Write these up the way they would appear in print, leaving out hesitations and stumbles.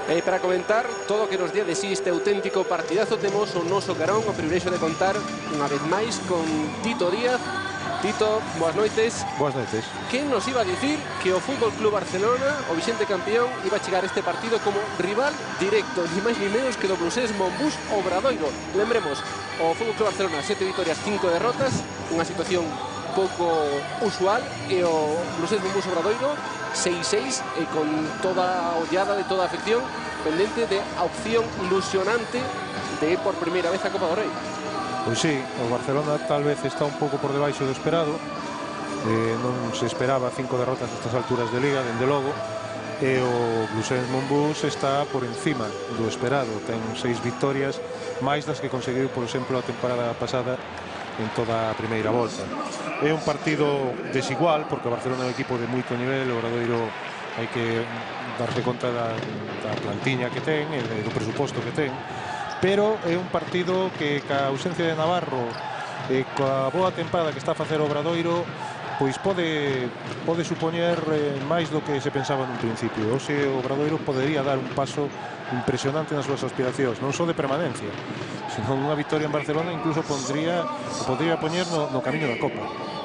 Para comentar todo o que nos día de sí este auténtico partidazo, temos o noso carón o privilexio de contar unha vez máis con Tito Díaz. Tito, boas noites. Boas noites. Quen nos iba a dicir que o Fútbol Club Barcelona, o vixente campeón, iba a chegar este partido como rival directo, ni máis ni menos que do Blusés Monbús Obradoiro. Lembremos, o Fútbol Club Barcelona 7 vitorias, 5 derrotas, unha situación pouco usual, e o Blusés Monbús Obradoiro 6-6, e con toda a ollada de toda a afección pendente de a opción ilusionante de ir por primeira vez a Copa do Rei. Pois sí, o Barcelona tal vez está un pouco por debaixo do esperado. Non se esperaba 5 derrotas a estas alturas de Liga, dende logo. E o Blusés Monbús está por encima do esperado. Ten 6 victorias, máis das que conseguiu, por exemplo, a temporada pasada en toda a primeira volta. É un partido desigual, porque o Barcelona é un equipo de moito nivel. O Obradoiro hai que darse conta da plantiña que ten e do presuposto que ten. Pero é un partido que, ca ausencia de Navarro e coa boa tempada que está a facer o Obradoiro, pois pode supoñer máis do que se pensaba nun principio. Hoxe o Obradoiro podería dar un paso impresionante nas súas aspiracións, non só de permanencia, senón unha victoria en Barcelona incluso podría poñer no camiño da Copa.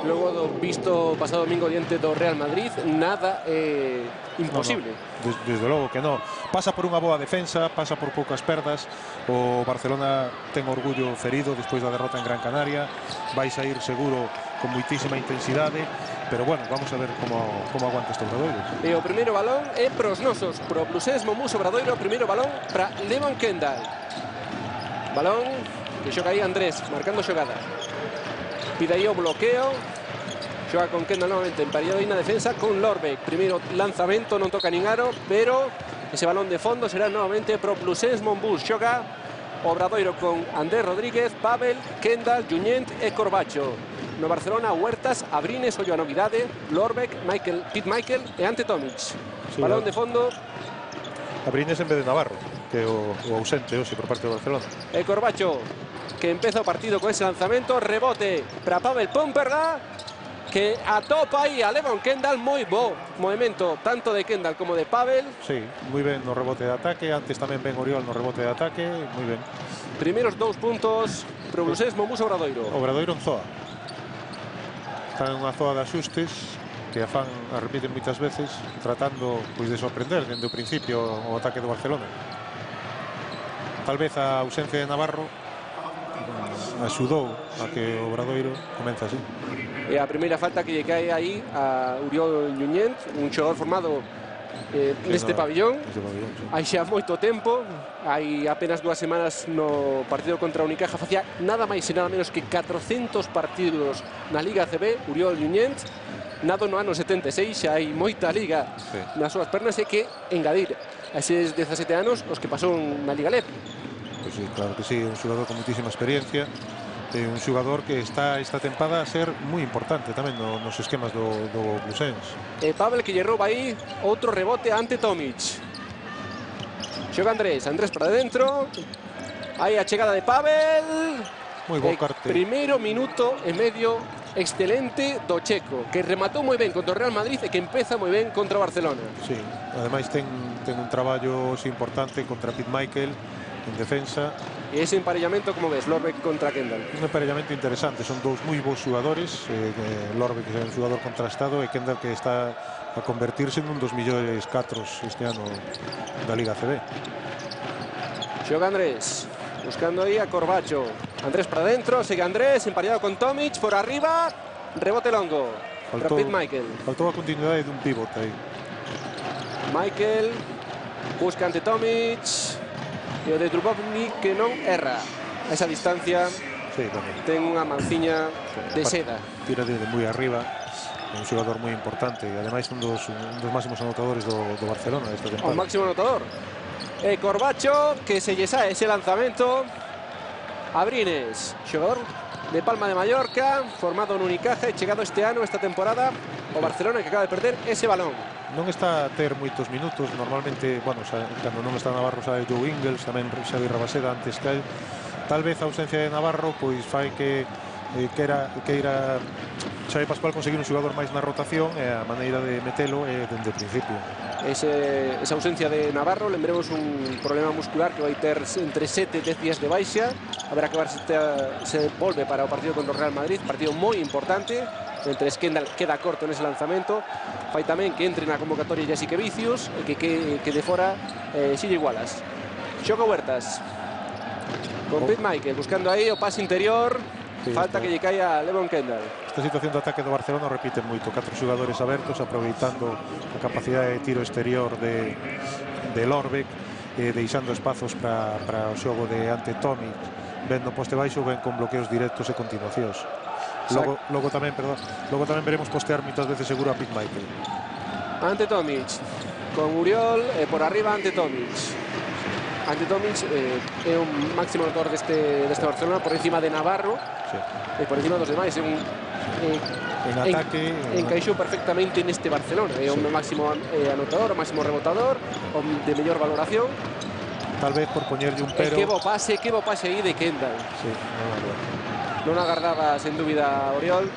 Logo do visto pasado domingo diante do Real Madrid, nada é imposible. No. Desde logo que non. Pasa por unha boa defensa, pasa por poucas perdas. O Barcelona ten orgullo ferido despois da derrota en Gran Canaria. Vai sair seguro con moitísima intensidade, pero bueno, vamos a ver como aguanta este Obradoiro. E o primeiro balón é pros nosos, pro Blusés Monbús Obradoiro. Primeiro balón para Levon Kendall. Balón que xoga aí Andrés, marcando xogada. Pide aí o bloqueo. Xoga con Kendall novamente, emparellado aí na defensa con Lorbeck. Primeiro lanzamento, non toca nin aro, pero ese balón de fondo será novamente pro Blusés Monbús. Xoga Obradoiro con Andrés Rodríguez, Pavel, Kendall, Junyent e Corbacho. No Barcelona, Huertas, Abrines, ollo a novidade, Lorbeck, Pete Michael e Ante Tomic. Sí, balón de fondo. Abrines en vez de Navarro, que é o ausente hoxe por parte do Barcelona. E Corbacho, que empeza o partido con ese lanzamento, rebote para Pavel Pomperga, que atopa aí a Levon Kendall. Moi bo movimento tanto de Kendall como de Pavel. Sí, moi ben no rebote de ataque. Antes tamén ben Oriol no rebote de ataque. Moi ben. Primeiros 2 puntos pro Blusés Monbús Obradoiro. Obradoiro en zoa. Está en unha zoa de axustes que a repiten moitas veces, tratando pois de sorprender dende o principio o ataque do Barcelona. Tal vez a ausencia de Navarro axudou a que o Obradoiro comece así. E a primeira falta que lle cae aí a Oriol Junyent, un xogador formado neste pabillón. Sí. Hai xa moito tempo, hai apenas 2 semanas no partido contra a Unicaja facía nada máis e nada menos que 400 partidos na Liga ACB. Oriol Junyent, nado no ano 76, xa hai moita liga nas súas pernas, e que engadir a eses 17 anos os que pasou na Liga LEP. Pois sí, claro que sí, un xogador con muitísima experiencia, un xogador que está esta tempada a ser moi importante tamén nos esquemas do Blusens. E Pavel, que lle rouba aí outro rebote ante Tomic. Xoga Andrés para dentro. Aí a chegada de Pavel. Moi bo carte. Primeiro minuto e medio excelente do checo, que rematou moi ben contra o Real Madrid e que empeza moi ben contra o Barcelona. Sí, ademais ten un traballo importante contra Pete Michael en defensa. E ese emparellamento, como ves, Lorbeck contra Kendall? Un emparellamento interesante, son dous moi bons xogadores. Lorbeck que é un xogador contrastado e Kendall que está a convertirse nun dos millores catros este ano da Liga ACB. Xoga Andrés, buscando aí a Corbacho. Andrés para dentro, sigue Andrés, emparellado con Tomic, por arriba, rebote longo para Pete Michael. Faltou a continuidade dun pivot aí. Michael busca ante Tomic, e o de Dubrovnik que non erra. A esa distancia ten unha manciña de seda. Tira desde moi arriba, un xogador moi importante e ademais un dos máximos anotadores do Barcelona esta temporada. O máximo anotador. E Corbacho, que se lle sae ese lanzamento. Abrines, xogador de Palma de Mallorca, formado no Unicaja e chegado este ano, esta temporada, o Barcelona, que acaba de perder ese balón. Non está a ter moitos minutos, normalmente, bueno, cando non está Navarro sae Joe Ingles, tamén Xavi Rabaseda antes que tal vez a ausencia de Navarro pois fai que queira Xavi Pascual conseguir un xogador máis na rotación, e a maneira de metelo é dende o principio. esa ausencia de Navarro. Lembremos un problema muscular que vai ter entre 7 e 10 días de baixa. Habrá que ver se volve para o partido contra o Real Madrid, partido moi importante. Entre Kendall queda corto nese lanzamento. Fai tamén que entre na convocatoria Jessica Vicius e que de fora Sille Wallace. Xoga Huertas con Pete Michael buscando aí o pase interior. Falta que lle caia a Levon Kendall. Esta situación de ataque do Barcelona repite moito, 4 xogadores abertos aproveitando a capacidade de tiro exterior de Lorbeck, deixando espazos para o xogo de Ante Tomic, ben no poste baixo, ben con bloqueos directos e continuacións. Logo tamén veremos postear moitas veces seguro a Pete Michael. Ante Tomic con Uriol e por arriba Ante Tomic. Ante Tomic é un máximo anotador deste Barcelona por encima de Navarro, sí, e por encima dos demais. En ataque encaixou perfectamente neste Barcelona. É o máximo anotador, o máximo rebotador, o de mellor valoración. Tal vez por poñerlle un pero. Que bo pase aí de Kendall. Sí, non agardaba sen dúbida Oriol.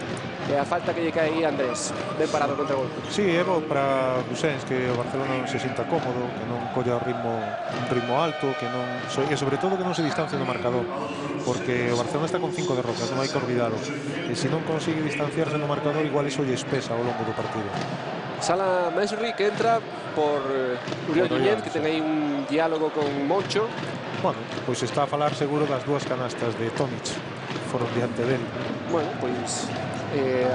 E a falta que lle cae aí Andrés, ben parado contra o gol. Sí, é bo para Gusens que o Barcelona non se sinta cómodo, que non colla un ritmo alto, que non, e sobre todo que non se distancie no marcador, porque o Barcelona está con 5 derrotas, non hai que olvidalo, e se non consigue distanciarse no marcador, igual iso lle espesa ao longo do partido. Sala Mesri que entra por Uriol Guillén, que ten aí un diálogo con Moncho. Bueno, pois está a falar seguro das dúas canastas de Tomic, foron diante dele. Bueno, pois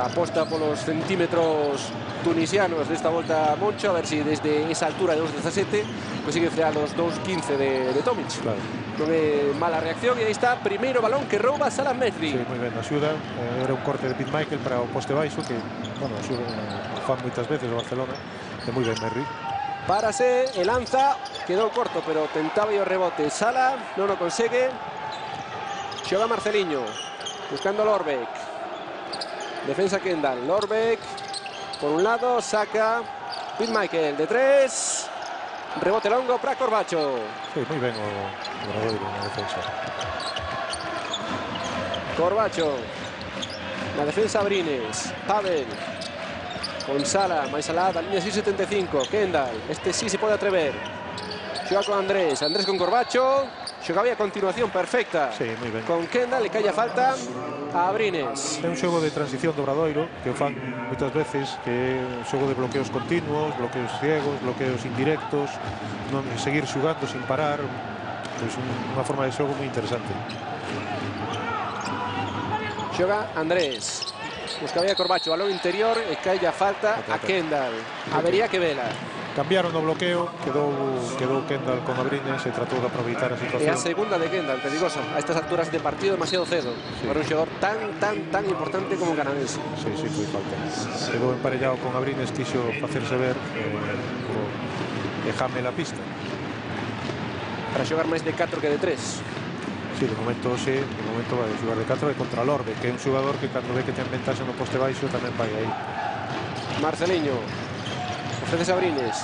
aposta polos centímetros tunisianos desta volta Moncho, a ver se desde esa altura de 2.17 consigue frear os 2.15 de Tomic. Claro. Non é mala reacción e aí está, primeiro balón que rouba Sala Mesri. Sí, moi ben, axuda. Era un corte de Pete Michael para o poste baixo que, bueno, axuda, fan moitas veces o Barcelona. E moi ben Mesri. Párase, e lanza, quedou corto, pero tentaba o rebote Sala, non o consegue. Xoga Marceliño, buscando Lorbeck. Defensa Kendall, Lorbeck por un lado, saca Pete Michael de 3, rebote longo para Corbacho. Sí, moi ben o Obradoiro na defensa. Corbacho na defensa Abrines, Pavel con Sala, máis alá da línea 6.75, Kendall, este sí se pode atrever. Xoga con Andrés, Andrés con Corbacho, xogaba a continuación perfecta. Sí, moi ben. Con Kendall, le cae a falta a Abrines. É un xogo de transición do Obradoiro que o fan moitas veces, que é un xogo de bloqueos continuos, bloqueos ciegos, bloqueos indirectos, non seguir xugando sin parar, pois unha forma de xogo moi interesante. Xoga Andrés, buscaba a Corbacho, balón interior e cae a falta a Kendall. Habería que vela. Cambiaron o bloqueo, quedou Kendall con Abrines e tratou de aproveitar a situación. É a segunda de Kendall, perigosa. A estas alturas de partido demasiado cedo. Sí. Para un xogador tan importante como Cananense. Sí, foi falta. Quedou emparellado con Abrines, quixo facerse ver e jame la pista. Para xogar máis de 4 que de 3. Sí, de momento vai xogar de 4 e contra Lorbe, que é un xogador que cando ve que ten ventaxa no poste baixo tamén vai aí. Marceliño. Ofrece Abrines,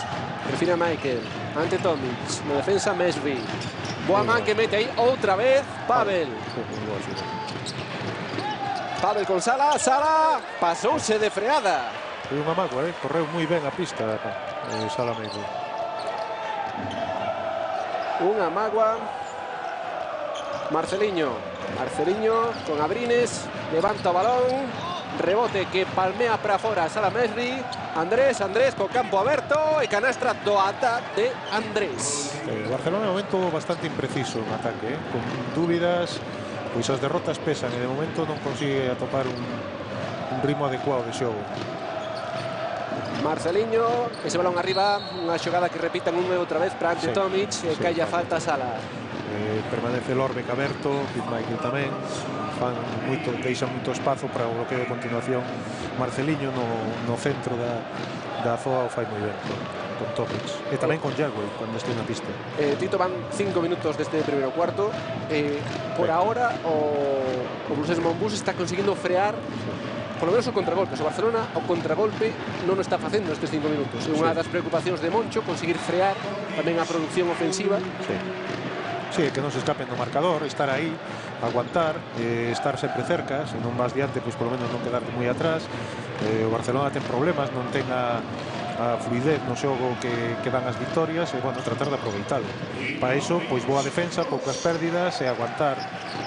refina Michael, Ante Tomic, na defensa Mesri. Boa man que mete aí outra vez Pavel. Pavel con Sala, Sala pasouse de freada. Foi unha mágoa, correu moi ben a pista Sala Mesri. Unha mágoa. Marceliño con Abrines, levanta o balón, rebote que palmea para fora Sala Mesri. Andrés co campo aberto e canastra do ata de Andrés. O Barcelona é un momento bastante impreciso en ataque, con dúbidas, pois as derrotas pesan e de momento non consigue atopar un ritmo adecuado de xogo. Marceliño, ese balón arriba, unha xogada que repitan unha e outra vez para Ante Tomic e cae a falta Sala. Permanece Lorbeck aberto, Pete Michael tamén, deixan moito espazo para o bloqueo de continuación. Marceliño no centro da zoa o fai moi ben con Tomic e tamén con Jagüey cando este na pista. Tito, van 5 minutos deste primeiro cuarto. Por ahora o Blues Monbus está conseguindo frear polo menos o contragolpe. O Barcelona o contragolpe non o está facendo estes 5 minutos. É unha das preocupacións de Moncho, conseguir frear tamén a producción ofensiva. Sí, que non se escapen do marcador, estar aí, aguantar, estar sempre cerca, se non vas diante, pois polo menos non quedarte moi atrás. O Barcelona ten problemas, non ten a a fluidez no xogo que dan as victorias e, bueno, tratar de aproveitalo. Para iso, pois boa defensa, poucas pérdidas e aguantar.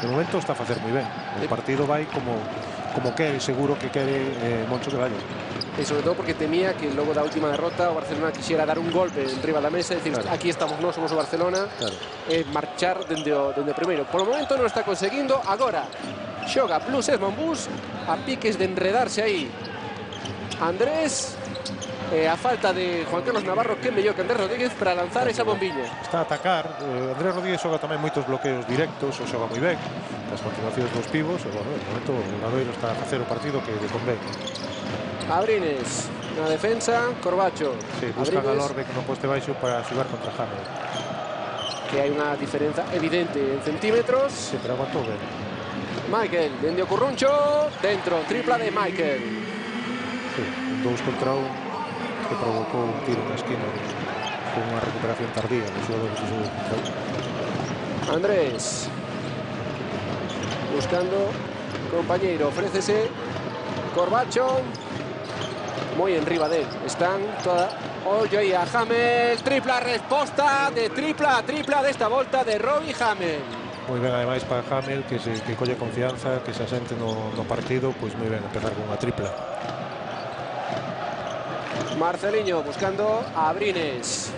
De momento está a facer moi ben. O partido vai como quere, seguro que quere Moncho que vaya. E sobre todo porque temía que logo da última derrota o Barcelona quixera dar un golpe enriba da mesa e dicir, claro, aquí estamos nós, somos o Barcelona, claro, e marchar dende o primeiro. Por o momento non está conseguindo. Agora xoga Blues-Esmond Bus a piques de enredarse aí Andrés, a falta de Juan Carlos Navarro, que mellor que Andrés Rodríguez para lanzar esa bombiña. Está a atacar. Andrés Rodríguez xoga tamén moitos bloqueos directos, o xoga moi ben as continuacións dos pivos, e, bueno, de momento o Obradoiro está a facer o partido que lle convén. Abrines na defensa, Corbacho. Sí, buscan a Lorbeck no poste baixo para xogar contra Hamel. Que hai unha diferenza evidente en centímetros. Sí, pero aguantou ben. Michael, dende o Curruncho, dentro, tripla de Michael. Sí, un 2 contra 1 que provocou un tiro na esquina con unha recuperación tardía dos xogadores do seu contra 1. Andrés buscando compañeiro, ofrécese Corbacho, moi enriba del. Están toda... Ollo aí a Hamel, tripla resposta de tripla desta volta de Robbie Hamel. Moi ben, ademais, para Hamel, que colle confianza, que se asente no partido, pois moi ben empezar con unha tripla. Marceliño buscando a Abrines.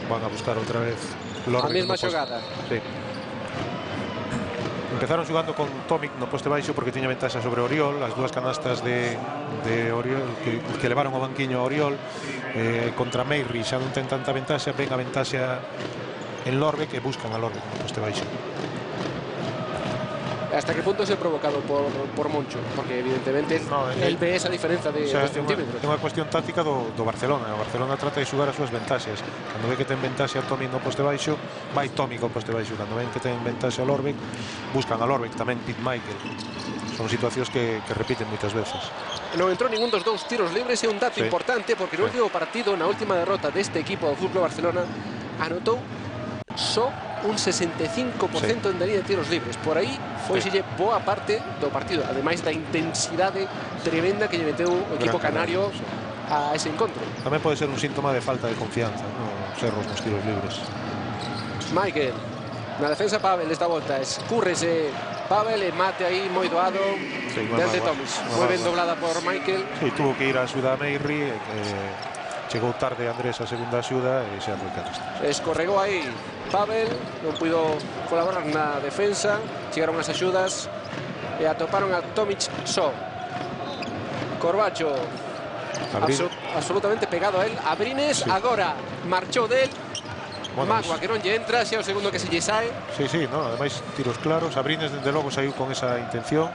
Van a buscar outra vez Lorbeck. A mesma xogada. Sí. Empezaron xogando con Tomic no poste baixo porque tiña ventaxa sobre Oriol. As dúas canastas de Oriol que levaron ao banquiño a Oriol contra Meirri xa non ten tanta ventaxa. Ven a ventaxa en Lorbeck e buscan a Lorbeck no poste baixo. ¿Hasta qué punto es provocado por Moncho? Porque evidentemente él ve esa diferencia de centímetros. É unha cuestión táctica do Barcelona. O Barcelona trata de xugar as súas ventaxas. Cando ve que ten ventaxa a Tomic no poste baixo, vai Tomic ao poste baixo. Cando ven que ten ventaxa a Lorbeck, buscan a Lorbeck, tamén Pete Michael. Son situacións que repiten moitas veces. Non entrou ningún dos dous tiros libres, é un dato importante porque no último partido, na última derrota deste equipo do Fútbol Barcelona, anotou só un 65% en línea de tiros libres. Por aí foiselle boa parte do partido, ademais da intensidade tremenda que lle meteu o equipo canario a ese encontro. Tamén pode ser un síntoma de falta de confianza, os erros nos tiros libres. Michael, na defensa Pavel esta volta, escúrrese Pavel e mate aí moi doado desde Tomis. Moi ben doblada por Michael. Sí, tuvo que ir a axuda a Meirri, chegou tarde Andrés a segunda axuda e xa foi canasta. Escorregou aí Pavel, non puido colaborar na defensa, chegaron as axudas e atoparon a Tomic só. Corbacho absolutamente pegado a él. Abrines, agora marchou del. Magua que non lle entra, xa o segundo que se lle sae. Sí, no, ademais tiros claros. Abrines desde logo saiu con esa intención,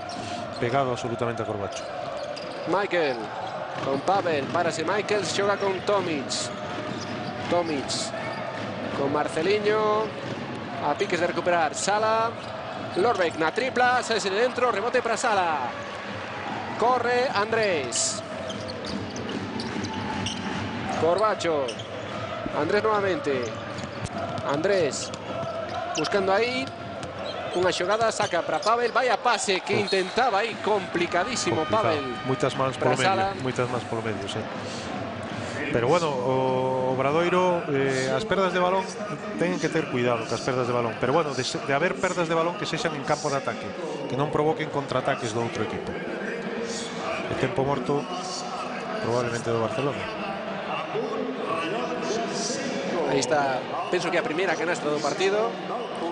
pegado absolutamente a Corbacho. Michael con Pavel, párase Michael, xoga con Tomic con Marceliño, a piques de recuperar Sala. Lorbeck na tripla, saese de dentro, rebote para Sala, corre Andrés. Corbacho, Andrés nuevamente, Andrés buscando aí unha xogada, saca para Pavel, vaya pase que intentaba aí, complicadísimo Pavel. Moitas mans polo medio, sí. Pero bueno, o Obradoiro, as perdas de balón teñen que ter cuidado cas perdas de balón, pero bueno, de haber perdas de balón que sexan en campo de ataque, que non provoquen contraataques do outro equipo. O tempo morto probablemente do Barcelona. Aí está, penso que a primeira canastra do partido.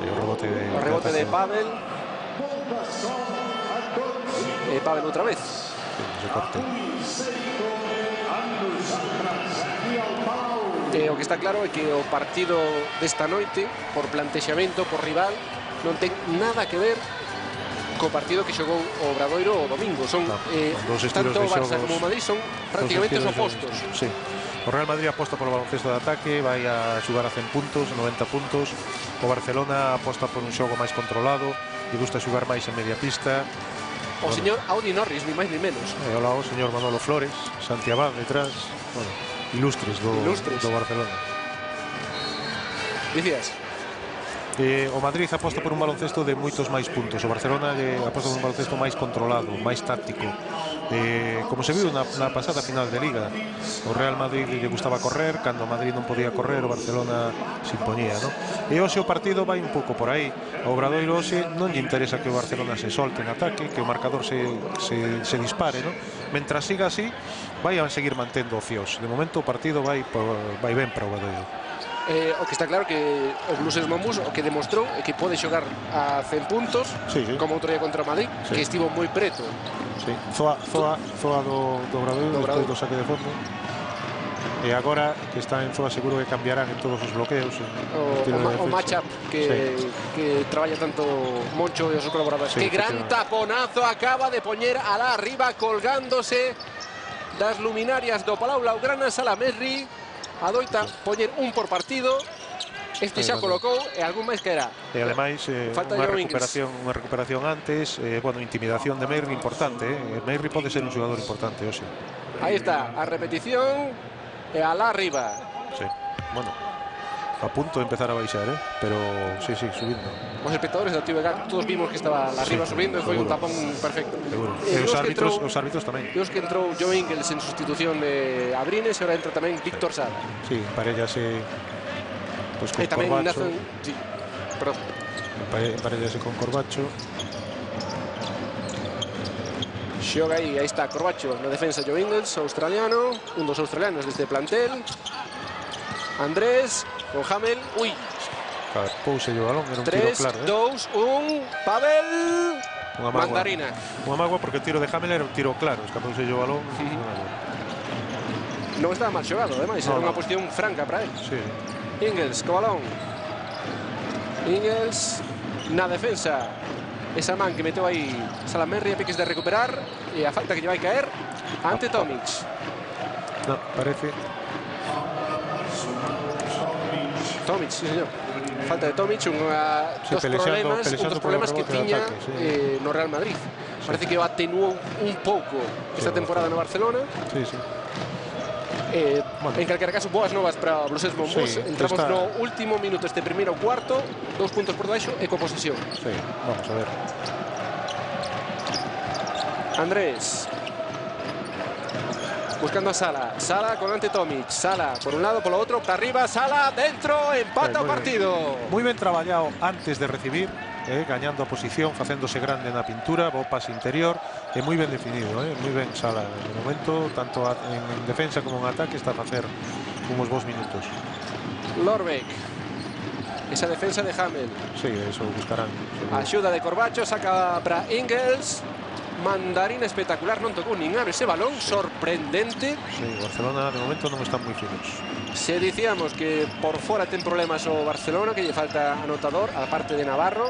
O rebote de Pavel. E Pavel outra vez. O que está claro é que o partido desta noite, por plantexamento, por rival, non ten nada que ver co partido que xogou o Obradoiro o domingo. Son tanto o Barça como o Madrid son prácticamente os opostos. Sí. O Real Madrid aposta polo baloncesto de ataque, vai a xugar a 100 puntos, 90 puntos. O Barcelona aposta por un xogo máis controlado, lle gusta xugar máis en media pista. O señor Audi Norris, ni máis ni menos. Hola, o señor Manolo Flores, Santi Abad detrás. Bueno, ilustres do Barcelona. Dicías? O Madrid aposta por un baloncesto de moitos máis puntos. O Barcelona aposta por un baloncesto máis controlado, máis táctico. como se viu na pasada final de Liga. O Real Madrid lle gustaba correr, cando o Madrid non podía correr, o Barcelona se impoñía, ¿no? E hoxe o partido vai un pouco por aí. O Obradoiro hoxe non lle interesa que o Barcelona se solte en ataque, que o marcador se dispare, ¿no? Mentras siga así, vai a seguir mantendo ocios. De momento o partido vai ben para o Obradoiro. O que está claro que o Blues Mombus o que demostrou é que pode xogar a 100 puntos, como outro día contra o Madrid, que estivo moi preto. Sí. Zoa do Obradoiro despois do saque de fondo. E agora que está en Zoa seguro que cambiarán en todos os bloqueos. O matchup que traballa tanto Moncho e os colaboradores. Que gran taponazo acaba de poñer alá arriba, colgándose das luminarias do Palau Blaugrana. Salamerri adoita poñer un por partido. Este xa colocou e algún máis caerá. E ademais unha recuperación antes, bueno, intimidación de Merri importante, Merri pode ser un xogador importante hoxe. Aí está a repetición e alá arriba. Sí, bueno, a punto de empezar a baixar, pero sí, subindo. Os espectadores da TVG todos vimos que estaba arriba subindo e foi un tapón perfecto. E os árbitros tamén. E os que entrou Joe Ingles en sustitución de Abrines e ahora entra tamén Víctor Sala. Sí, parellase pues con tamén Corbacho. Sí, perdón. Parellase con Corbacho. Xoga aí está Corbacho na defensa. Joe Ingles, australiano, un dos australianos deste plantel. Andrés con Hamel. Ui, Pouse o balón, era un tiro claro. 3, 2, 1, Pavel. Mandarina. Unha mágoa porque o tiro de Hamel era un tiro claro. Escapouse o balón. Non estaba mal xogado, ademais, era unha posición franca para él. Sí. Ingles co balón. Ingles na defensa. Esa man que meteu aí Salamerri a piques de recuperar e a falta que lle vai caer ante Tomic. No, parece. Tomic, sí, señor. Falta de Tomic, dos problemas que tiña no Real Madrid. Parece que o atenuou un pouco esta temporada no Barcelona. Sí. En calquera caso, boas novas para Blues Mombus. Entramos no último minuto este primeiro cuarto, 2 puntos por debaixo e co posesión. Sí, vamos a ver. Andrés buscando a Sala con ante Tomic. Sala por un lado, por lo otro, para arriba, Sala dentro, empata o partido. Moi ben traballado antes de recibir, gañando a posición, facéndose grande na pintura, bo pase interior, e moi ben definido, moi ben Sala. De momento, tanto en defensa como en ataque, está a facer uns bons minutos. Lorbeck, esa defensa de Hamel. Sí, eso buscarán. Axuda de Corbacho, saca para Ingles. Mandarina espectacular, non tocou nin aro ese balón, sorprendente. Sí, Barcelona de momento non están moi finos. Se dicíamos que por fora ten problemas o Barcelona, que lle falta anotador, aparte de Navarro.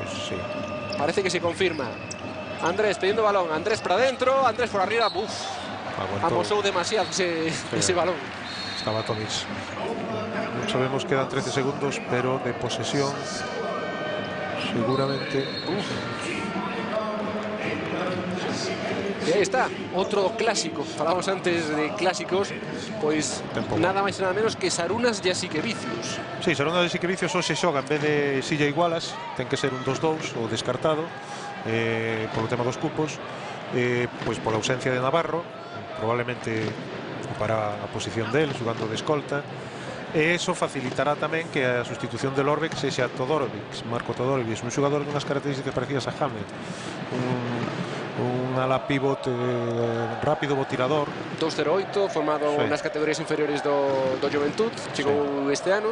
Pues sí. Parece que se confirma. Andrés pidiendo balón, Andrés para dentro, Andrés por arriba. Amosou demasiado ese balón. Estaba Tomic. Non sabemos, quedan 13 segundos, pero de posesión seguramente. E aí está, outro clásico. Falamos antes de clásicos, pois nada máis e nada menos que Sarunas Jasikevičius. Sí, Sarunas Jasikevičius hoxe xoga en vez de Silla Igualas, ten que ser un 2-2 ou descartado polo tema dos cupos, pois pola ausencia de Navarro, probablemente para a posición del, xogando de escolta. E iso facilitará tamén que a sustitución de Lorbeck sexa Todorovic, Marko Todorovic, un xogador de unhas características parecidas a Hamlet, un ala pivot rápido, botirador. 2'08", formado nas categorías inferiores do Juventud, chegou este ano.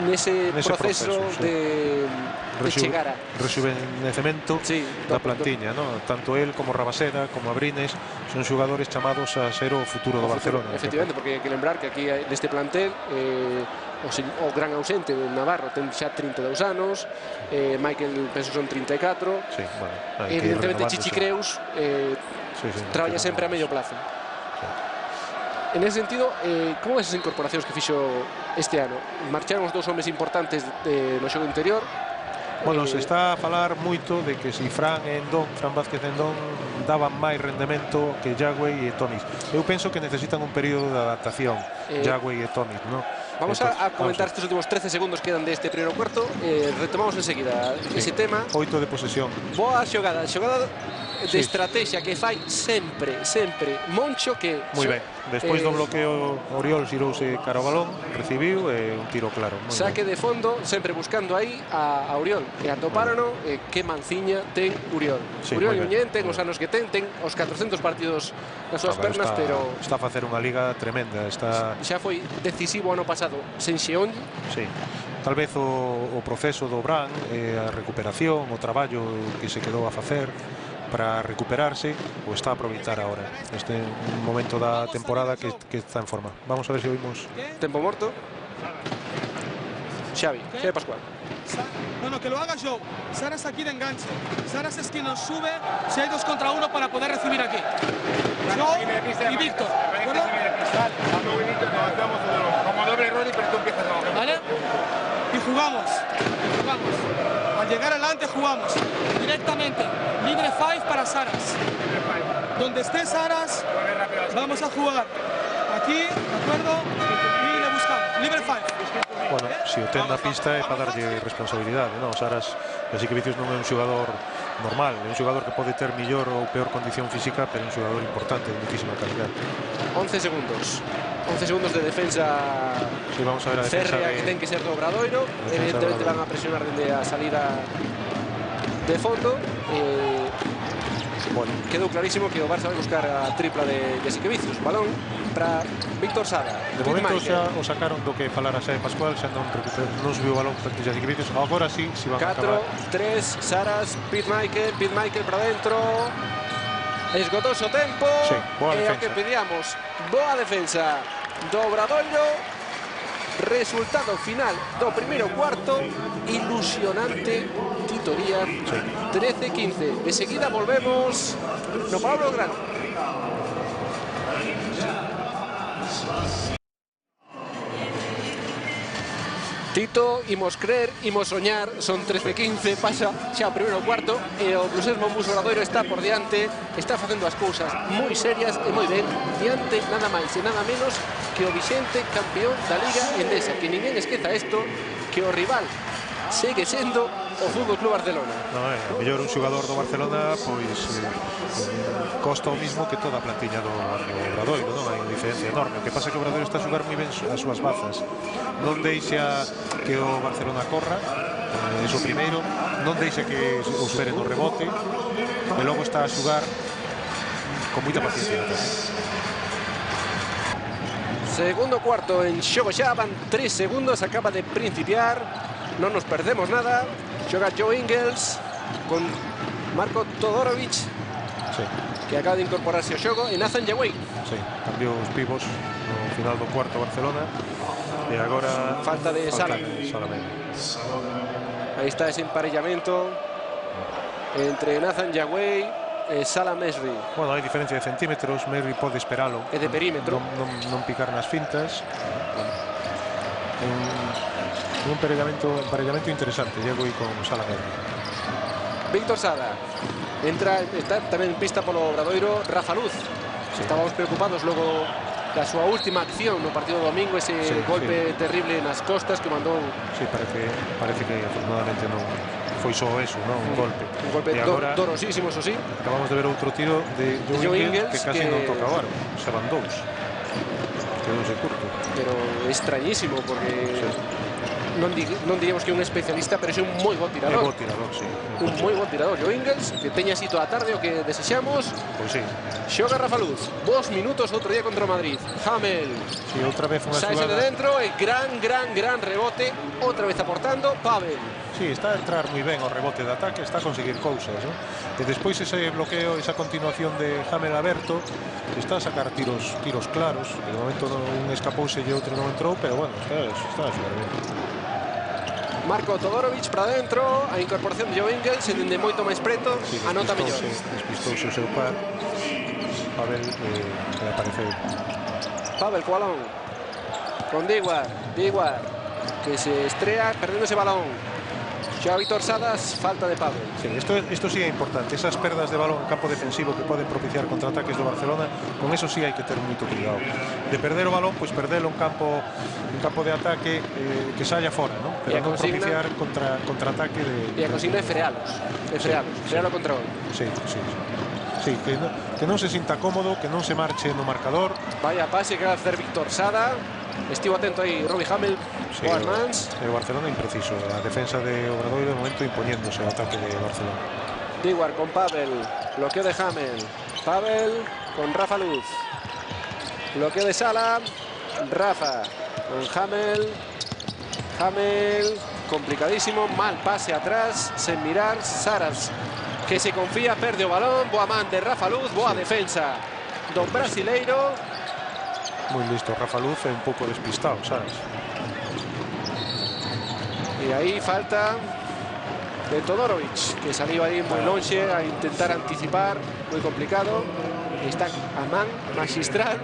Nese proceso de chegar a rejuvenecemento da plantiña, tanto él como Rabaseda, como Abrines, son xogadores chamados a ser o futuro do Barcelona. Efectivamente, porque hai que lembrar que aquí neste plantel o gran ausente de Navarro ten xa 32 anos, Michael penso son 34, evidentemente Chichi Creus traballa sempre a medio plazo. En ese sentido, como esas incorporacións que fixo este ano? Marcharon os dous homes importantes no xogo interior. Bueno, se está a falar moito de que si Fran Vázquez Endón daban máis rendemento que Jagüey e Tomic. Eu penso que necesitan un período de adaptación, Jagüey e Tomic, ¿no? Vamos a comentar estes últimos 13 segundos que quedan deste primeiro cuarto. Retomamos enseguida ese tema. 8 de posesión. Boa xogada de estrategia que fai sempre Moncho, que moi ben, despois do bloqueo Oriol xirouse cara ao balón, recibiu un tiro claro. Saque de fondo, sempre buscando aí a Oriol, e atopárono, que manciña ten Oriol. Oriol Ñuñén ten os anos que ten os 400 partidos nas súas pernas, pero está a facer unha liga tremenda. Xa foi decisivo ano pasado sen Xeonllo. Sí. Tal vez o proceso do Bran, a recuperación, o traballo que se quedou a facer para recuperarse, o está a aproveitar ahora. Este é un momento da temporada que está en forma. Vamos a ver se oímos. Tempo morto. Xavi Pascual. Bueno, que lo haga Joe. Saras aquí de enganche. Saras es quien nos sube si hay 2 contra 1 para poder recibir aquí. Joe y Víctor. ¿De acuerdo? Como doble Rodri, pero tú empiezas a... ¿Vale? Y jugamos. Al llegar adelante jugamos directamente. Libre 5 para Saras. Donde esté Saras, vamos a jugar aquí, ¿de acuerdo? Y le buscamos. Libre 5. Bueno, se o ten na pista é para darlle responsabilidade, non? Saras, así que Vicius non é un xogador normal, é un xogador que pode ter mellor ou peor condición física, pero é un xogador importante, de muchísima calidad. 11 segundos. 11 segundos de defensa. Sí, vamos a ver a defensa férrea que ten que ser do Obradoiro. Evidentemente van a presionar dende a salida de fondo. Bueno, quedou clarísimo que o Barça vai buscar a tripla de Jessica Vicius. Balón para Víctor Sada. De momento xa o sacaron do que falara Xavi Pascual, xa non subiu o balón para Jessica Vicius. Agora sí, si van a acabar. 4, 3, Saras, Pete Michael para dentro. Esgotouse o tempo. Sí, boa defensa. E o que pedíamos, boa defensa do Obradoiro. Resultado final do primeiro cuarto, ilusionante titoría, sí. 13-15. De seguida volvemos no Pablo Gran. Tito, imos creer, imos soñar, son 13-15, pasa xa o primeiro cuarto e o Blusés Monbus Obradoiro está por diante, está facendo as cousas moi serias e moi ben, diante nada máis e nada menos que o vixente campeón da Liga Endesa, que ninguén esqueza isto, que o rival segue sendo o Fútbol Club Barcelona. No, mellor un xogador do Barcelona pois costa o mismo que toda a plantilla do Obradoiro, non? Hai unha diferencia enorme. O que pasa é que o Obradoiro está a xogar moi ben as súas bazas. Non deixa que o Barcelona corra, iso primeiro, non deixa que o superen no rebote, e logo está a xogar con moita paciencia. Segundo cuarto en xogo xa, van 3 segundos, acaba de principiar, non nos perdemos nada. Xoga Joe Ingles con Marko Todorovic, sí, que acaba de incorporarse ao xogo, e Nathan Yawey. Sí, cambiou os pivos no final do cuarto Barcelona, e agora falta de Sala. Aí está ese emparellamento entre Nathan Yawey e Sala Mesri. Bueno, hai diferencia de centímetros, Mesri pode esperalo. E de perímetro. Non picar nas fintas. Un emparellamento interesante, llego aí con Sala Mesri. Víctor Sada. Está tamén en pista polo Obradoiro Rafa Luz. Sí. Estábamos preocupados logo da súa última acción no partido do domingo, ese golpe terrible nas costas que mandou. Sí, parece que afortunadamente non foi só eso, non? Un golpe. Un golpe dolorosísimo, eso sí. Acabamos de ver outro tiro de Joe Ingles que casi non toca o aro. Se van dous. Quedouse curto. Pero extrañísimo, porque non diríamos que é un especialista, pero é un moi bo tirador. É bo tirador, sí. Un moi bo tirador, Joe Ingles, que teña así toda a tarde o que desexamos. Pois sí. Xoga Rafa Luz, 2 minutos outro día contra o Madrid. Hamel. Sí, outra vez unha xogada. Saíse de dentro e gran rebote, outra vez aportando Pavel. Sí, está a entrar moi ben o rebote de ataque, está a conseguir cousas, ¿no? E despois ese bloqueo, esa continuación de Hamel aberto, está a sacar tiros claros, que de momento un escapouse e outro non entrou, pero bueno, está a xogar ben. Marko Todorovic para dentro, a incorporación de Joe Ingles, se dende moito máis preto, sí, anota mellor. Despistouse o seu par. Pavel apareceu. Pavel co balón. Con Diguar, que se estrea perdendo ese balón. Xa Víctor Sadas, falta de Pavel. Sí, esto sí é importante. Esas perdas de balón en campo defensivo que poden propiciar contraataques do Barcelona, con eso sí hai que ter moito cuidado. De perder o balón, pois perdelo en campo de ataque que saia fora, ¿no? Pero non propiciar contraataque de... E a consigna é frealos. Frealo contra gol. Sí. Sí, que non se sinta cómodo, que non se marche no marcador. Vaya pase que va a hacer Víctor Sada. Estivo atento aí Robbie Hamel. Sí, Boas mans. o Barcelona impreciso. A defensa de Obradoiro de momento imponiéndose o ataque de Barcelona. Dewar con Pavel. Bloqueo de Hamel. Pavel con Rafa Luz. Bloqueo de Sala. Rafa con Hamel. Hamel. Complicadísimo. Mal pase atrás. Sen mirar. Saras, que se confía, perde o balón. Boa man de Rafa Luz. Boa defensa do brasileiro. Muy listo Rafa Luz, un pouco despistado, sabes? E aí falta de Todorovic, que salió aí moi lonxe a intentar anticipar, moi complicado. E está a man magistral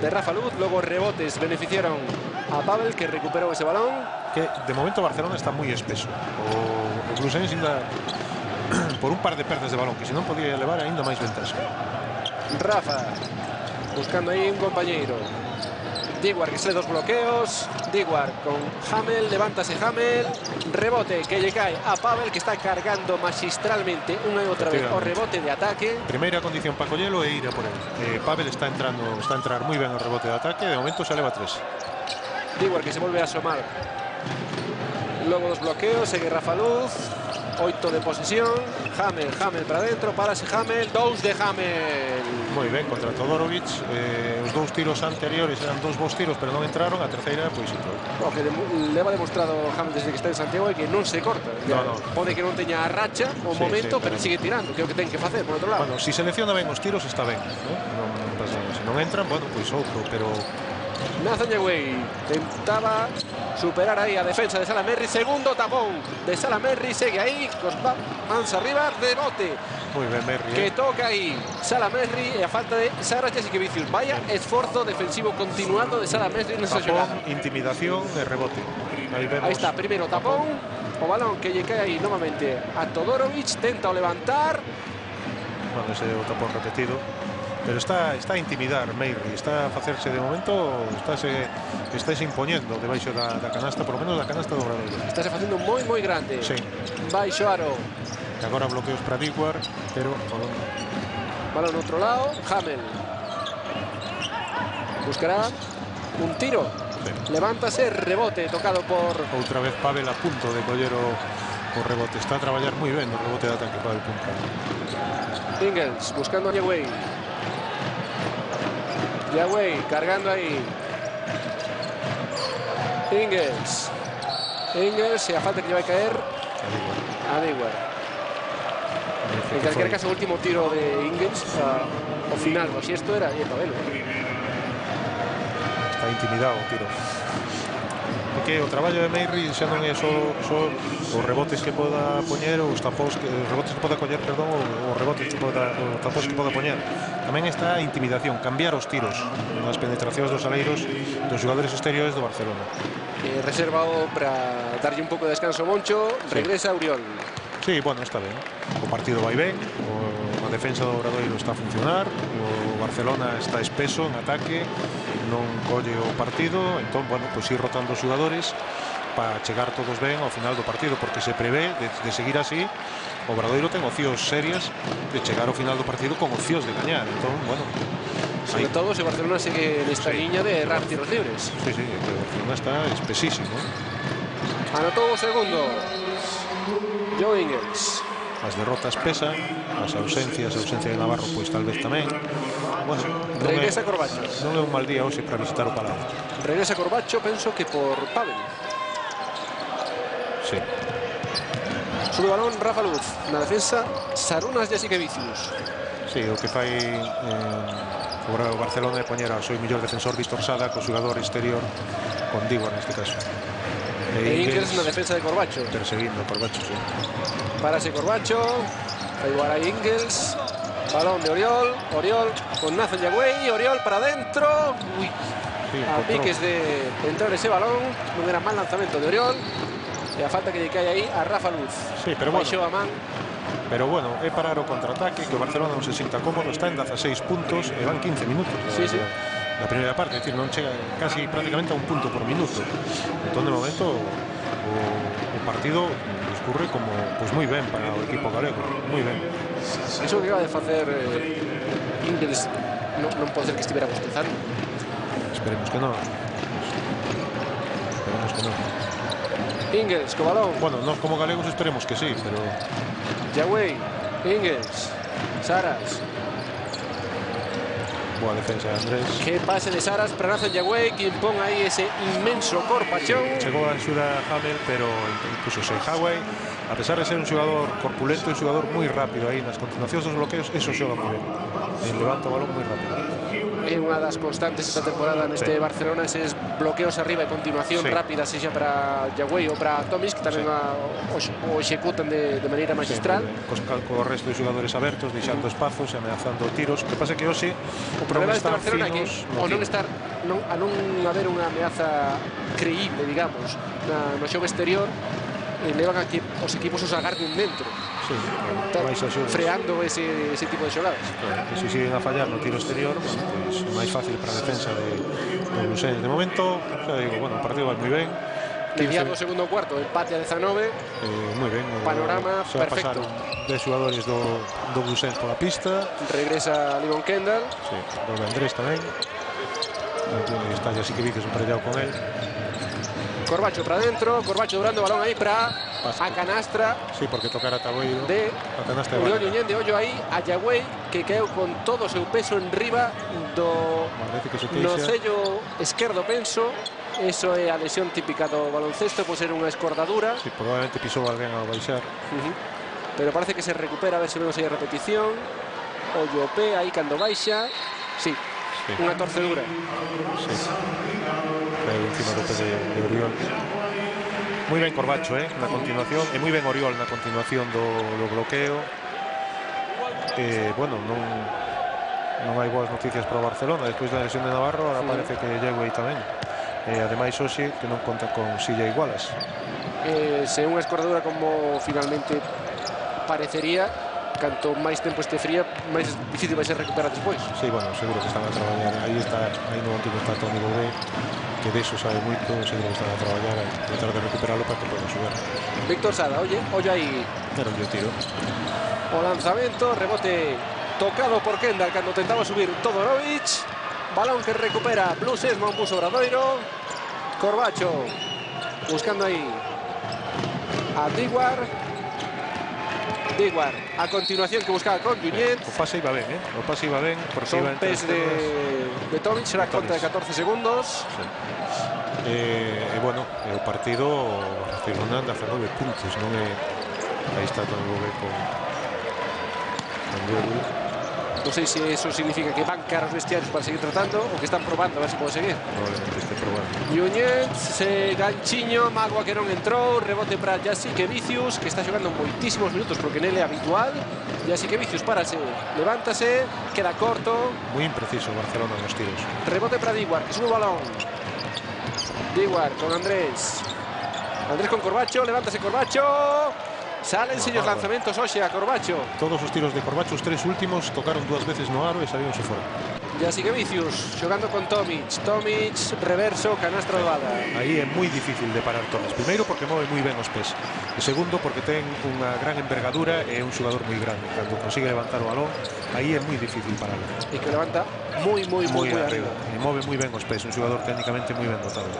de Rafa Luz. Logo rebotes beneficiaron a Pavel, que recuperou ese balón. Que de momento Barcelona está moi espeso. O Bluesense ainda por un par de perdas de balón, que se non podía levar ainda máis ventaxa. Rafa buscando aí un compañeiro. Dewar, que sale dos bloqueos. Dewar con Hamel, levántase Hamel. Rebote que lle cae a Pavel, que está cargando magistralmente unha e outra vez o rebote de ataque. Primeira condición para collelo é ir a por él. Pavel está a entrar moi ben o rebote de ataque. De momento se leva 3. Dewar, que se volve a asomar. Logo dos bloqueos, segue Rafa Luz. 8 de posesión. Hamel para dentro, párase Hamel. 2 de Hamel. Moi ben, contra Todorovic. Os dous tiros anteriores eran dous bons tiros, pero non entraron. A terceira, pois entrou. O que leva demostrado Hamel desde que está en Santiago é que non se corta. No. Pode que non teña a racha o momento, pero sigue tirando, que é o que ten que facer por outro lado. Bueno, si selecciona ben os tiros está ben, ¿no? Non pasa nada. Se non entran, bueno, pois outro, pero Nathan Yagüey tentaba superar ahí a defensa de Salamerri. Segundo tapón de Salamerri. Segue ahí con mans arriba. Rebote moi ben Merri, que toca aí Salamerri. E a falta de Saras Jasikevičius. Vaya esforzo defensivo continuado de Salamerri nesa xogada. Intimidación e rebote. Aí está, primeiro tapón. O balón que lle cae aí novamente a Todorovic. Tenta o levantar. Bueno, ese o tapón repetido. Pero está a intimidar Meirri, está a facerse de momento, estáse impoñendo debaixo da canasta, por lo menos da canasta do Obradoiro. Estáse facendo moi grande. Sí. Baixo aro. E agora bloqueos para Dewar, pero balón no outro lado. Hamel buscará un tiro. Sí. Levántase, rebote tocado por... Outra vez Pavel a punto de coller o rebote. Está a traballar moi ben o rebote de ataque Pavel Punca. Ingles buscando a Yagüey. Yagüey cargando ahí. Ingles e a falta que lle vai caer a Dewar. En calquera caso, o último tiro de Ingles ao final, si isto era Pavel. Está intimidado o tiro. Que o traballo de Meirri xa non é só os rebotes que poda poñer, os rebotes que poda coller, perdón, os rebotes que poda, os tapos que poda poñer. Tamén está a intimidación, cambiar os tiros nas penetracións dos aleiros dos xogadores exteriores do Barcelona. Reservado para darlle un pouco de descanso Moncho. Regresa Uriol. Sí, bueno, está ben. O partido vai ben, a defensa do Obradoiro está a funcionar, o Barcelona está espeso en ataque, non colle o partido, entón, bueno, pois ir rotando os xogadores para chegar todos ben ao final do partido, porque se prevé de seguir así, o Obradoiro ten opcións serias de chegar ao final do partido con opcións de gañar, entón, bueno... Sobre todo se Barcelona segue nesta liña de errar tiros libres. Sí, o Barcelona está espesísimo. Anotou o segundo Joe Ingles. As derrotas pesan, a ausencia de Navarro pois tal vez tamén. Bueno, regresa Corbacho. Non é un mal día hoxe para visitar o Palau. Regresa Corbacho, penso que por Pavel. Sí. Sube o balón Rafa Luz. Na defensa Sarunas Jasikevičius. Sí, o que fai o Barcelona é poñer ao seu mellor defensor Víctor Sada co xogador exterior con Dewar neste caso. E Ingles na defensa de Corbacho. Perseguindo a Corbacho, sí. Párase Corbacho. Aí igual a Ingles. Balón de Oriol. Oriol con Nathan Yagüey. Oriol para adentro. Uy. Sí, a piques de entrar ese balón. Non era mal lanzamento de Oriol. E a falta que lle cae aí a Rafa Luz. Sí, pero bueno. A man. Pero bueno, é parar o contraataque, que o Barcelona non se sinta cómodo, está en 16 puntos e van 15 minutos. Sí. Na primeira parte, é dicir, non chega casi prácticamente a un punto por minuto. Entón, de momento, o partido discurre como pues moi ben para o equipo galego, moi ben. Iso que acaba de facer Ingles non pode ser que estivera bostezando. Esperemos que non. Esperemos que non. Ingles, co balón. Bueno, nós como galegos esperemos que sí, pero Yagüey, Ingles, Saras. boa defensa de Andrés. Que pase de Saras para Nathan Yagüey, que impón aí ese inmenso corpachón. Chegou a axuda Hamel, pero incluso Yagüey, a pesar de ser un xogador corpulento, un xogador moi rápido aí nas continuacións dos bloqueos, eso xoga moi ben. Levanta o balón moi rápido. É unha das constantes esta temporada neste Barcelona, eses bloqueos arriba e continuación rápida, sexa para Yagüey ou para Tomic, que tamén o executan de maneira magistral. Co resto de xogadores abertos, deixando espazos e ameazando tiros. O que pasa que hoxe o problema deste Barcelona é que ao non haber unha ameaza creíble, digamos, no xogo exterior, levan a que os equipos os agarden dentro, freando ese tipo de xogadas. Claro, se siguen a fallar no tiro exterior, pues, máis fácil para a defensa de Blusens. De momento, xa digo, bueno, o partido vai moi ben. Mediado o segundo cuarto, empate a 19. Moi ben, panorama perfecto. De xogadores do Blusens pola pista. Regresa Levon Kendall. Sí, do Andrés tamén. Está ya sí que Vicius emparellado con él. Corbacho para adentro, Corbacho durando o balón aí para a canastra. Sí, porque tocar a Taboeiro de a canastra Uriol Ñuñén, de ollo aí a Yagüey, que caeu con todo o seu peso en riba do sello esquerdo, penso. Eso é a lesión típica do baloncesto, pode ser unha escordadura. Sí, probablemente pisou alguén ao baixar. Pero parece que se recupera, a ver se vemos aí a repetición. Ollo o pé aí cando baixa. Sí. Unha torcedura. Sí. Encima do pé de Oriol. Moi ben Corbacho, na continuación. E moi ben Oriol na continuación do bloqueo. Bueno, non hai boas noticias para o Barcelona. Despois da lesión de Navarro, ahora parece que Yagüey tamén. Ademais, hoxe, que non conta con Silla Igualas. Se unha escordadura como finalmente parecería, canto máis tempo este fría, máis difícil vai ser recuperar despois. Sí, bueno, seguro que están a traballar. Aí no último está Toni Bouré, que de eso sabe moito, seguro que están a traballar a tratar de recuperarlo para que poda xogar. Víctor Sada, ollo aí. Era un tiro. O lanzamento, rebote tocado por Kendall cando tentaba subir Todorovic. Balón que recupera Blusens Monbus Obradoiro. Corbacho buscando aí a Diguar, a continuación que buscaba con Ñuñén. O pase iba ben, o pase iba ben. Son pés de Tomic, será conta de 14 segundos. E bueno, o partido Barcelona anda a 9 puntos, non é? Aí está todo o con Diego. Non sei se eso significa que van cara aos vestiarios para seguir tratando ou que están probando a ver se pode seguir. Probablemente este probando. Ñuñén, ganchiño, Magua que non entrou, rebote para Jasike Vicius, que está xogando moitísimos minutos porque nele é habitual. Jasike Vicius párase, levántase, queda corto. Moi impreciso Barcelona nos tiros. Rebote para Diguar, que sube o balón. Diguar con Andrés. Andrés con Corbacho, levántase Corbacho. Salen sellos lanzamentos hoxe a Corbacho. Todos os tiros de Corbacho, os tres últimos, tocaron 2 veces no aro e salíronse fora. Jasike Vicius xogando con Tomic. Tomic, reverso, canastra doada. Aí é moi difícil de parar Tomic. Primeiro porque move moi ben os pés. E segundo porque ten unha gran envergadura e é un xogador moi grande. Cando consigue levantar o balón, aí é moi difícil pararlo. E que levanta moi arriba. E move moi ben os pés, un xogador técnicamente moi ben dotado.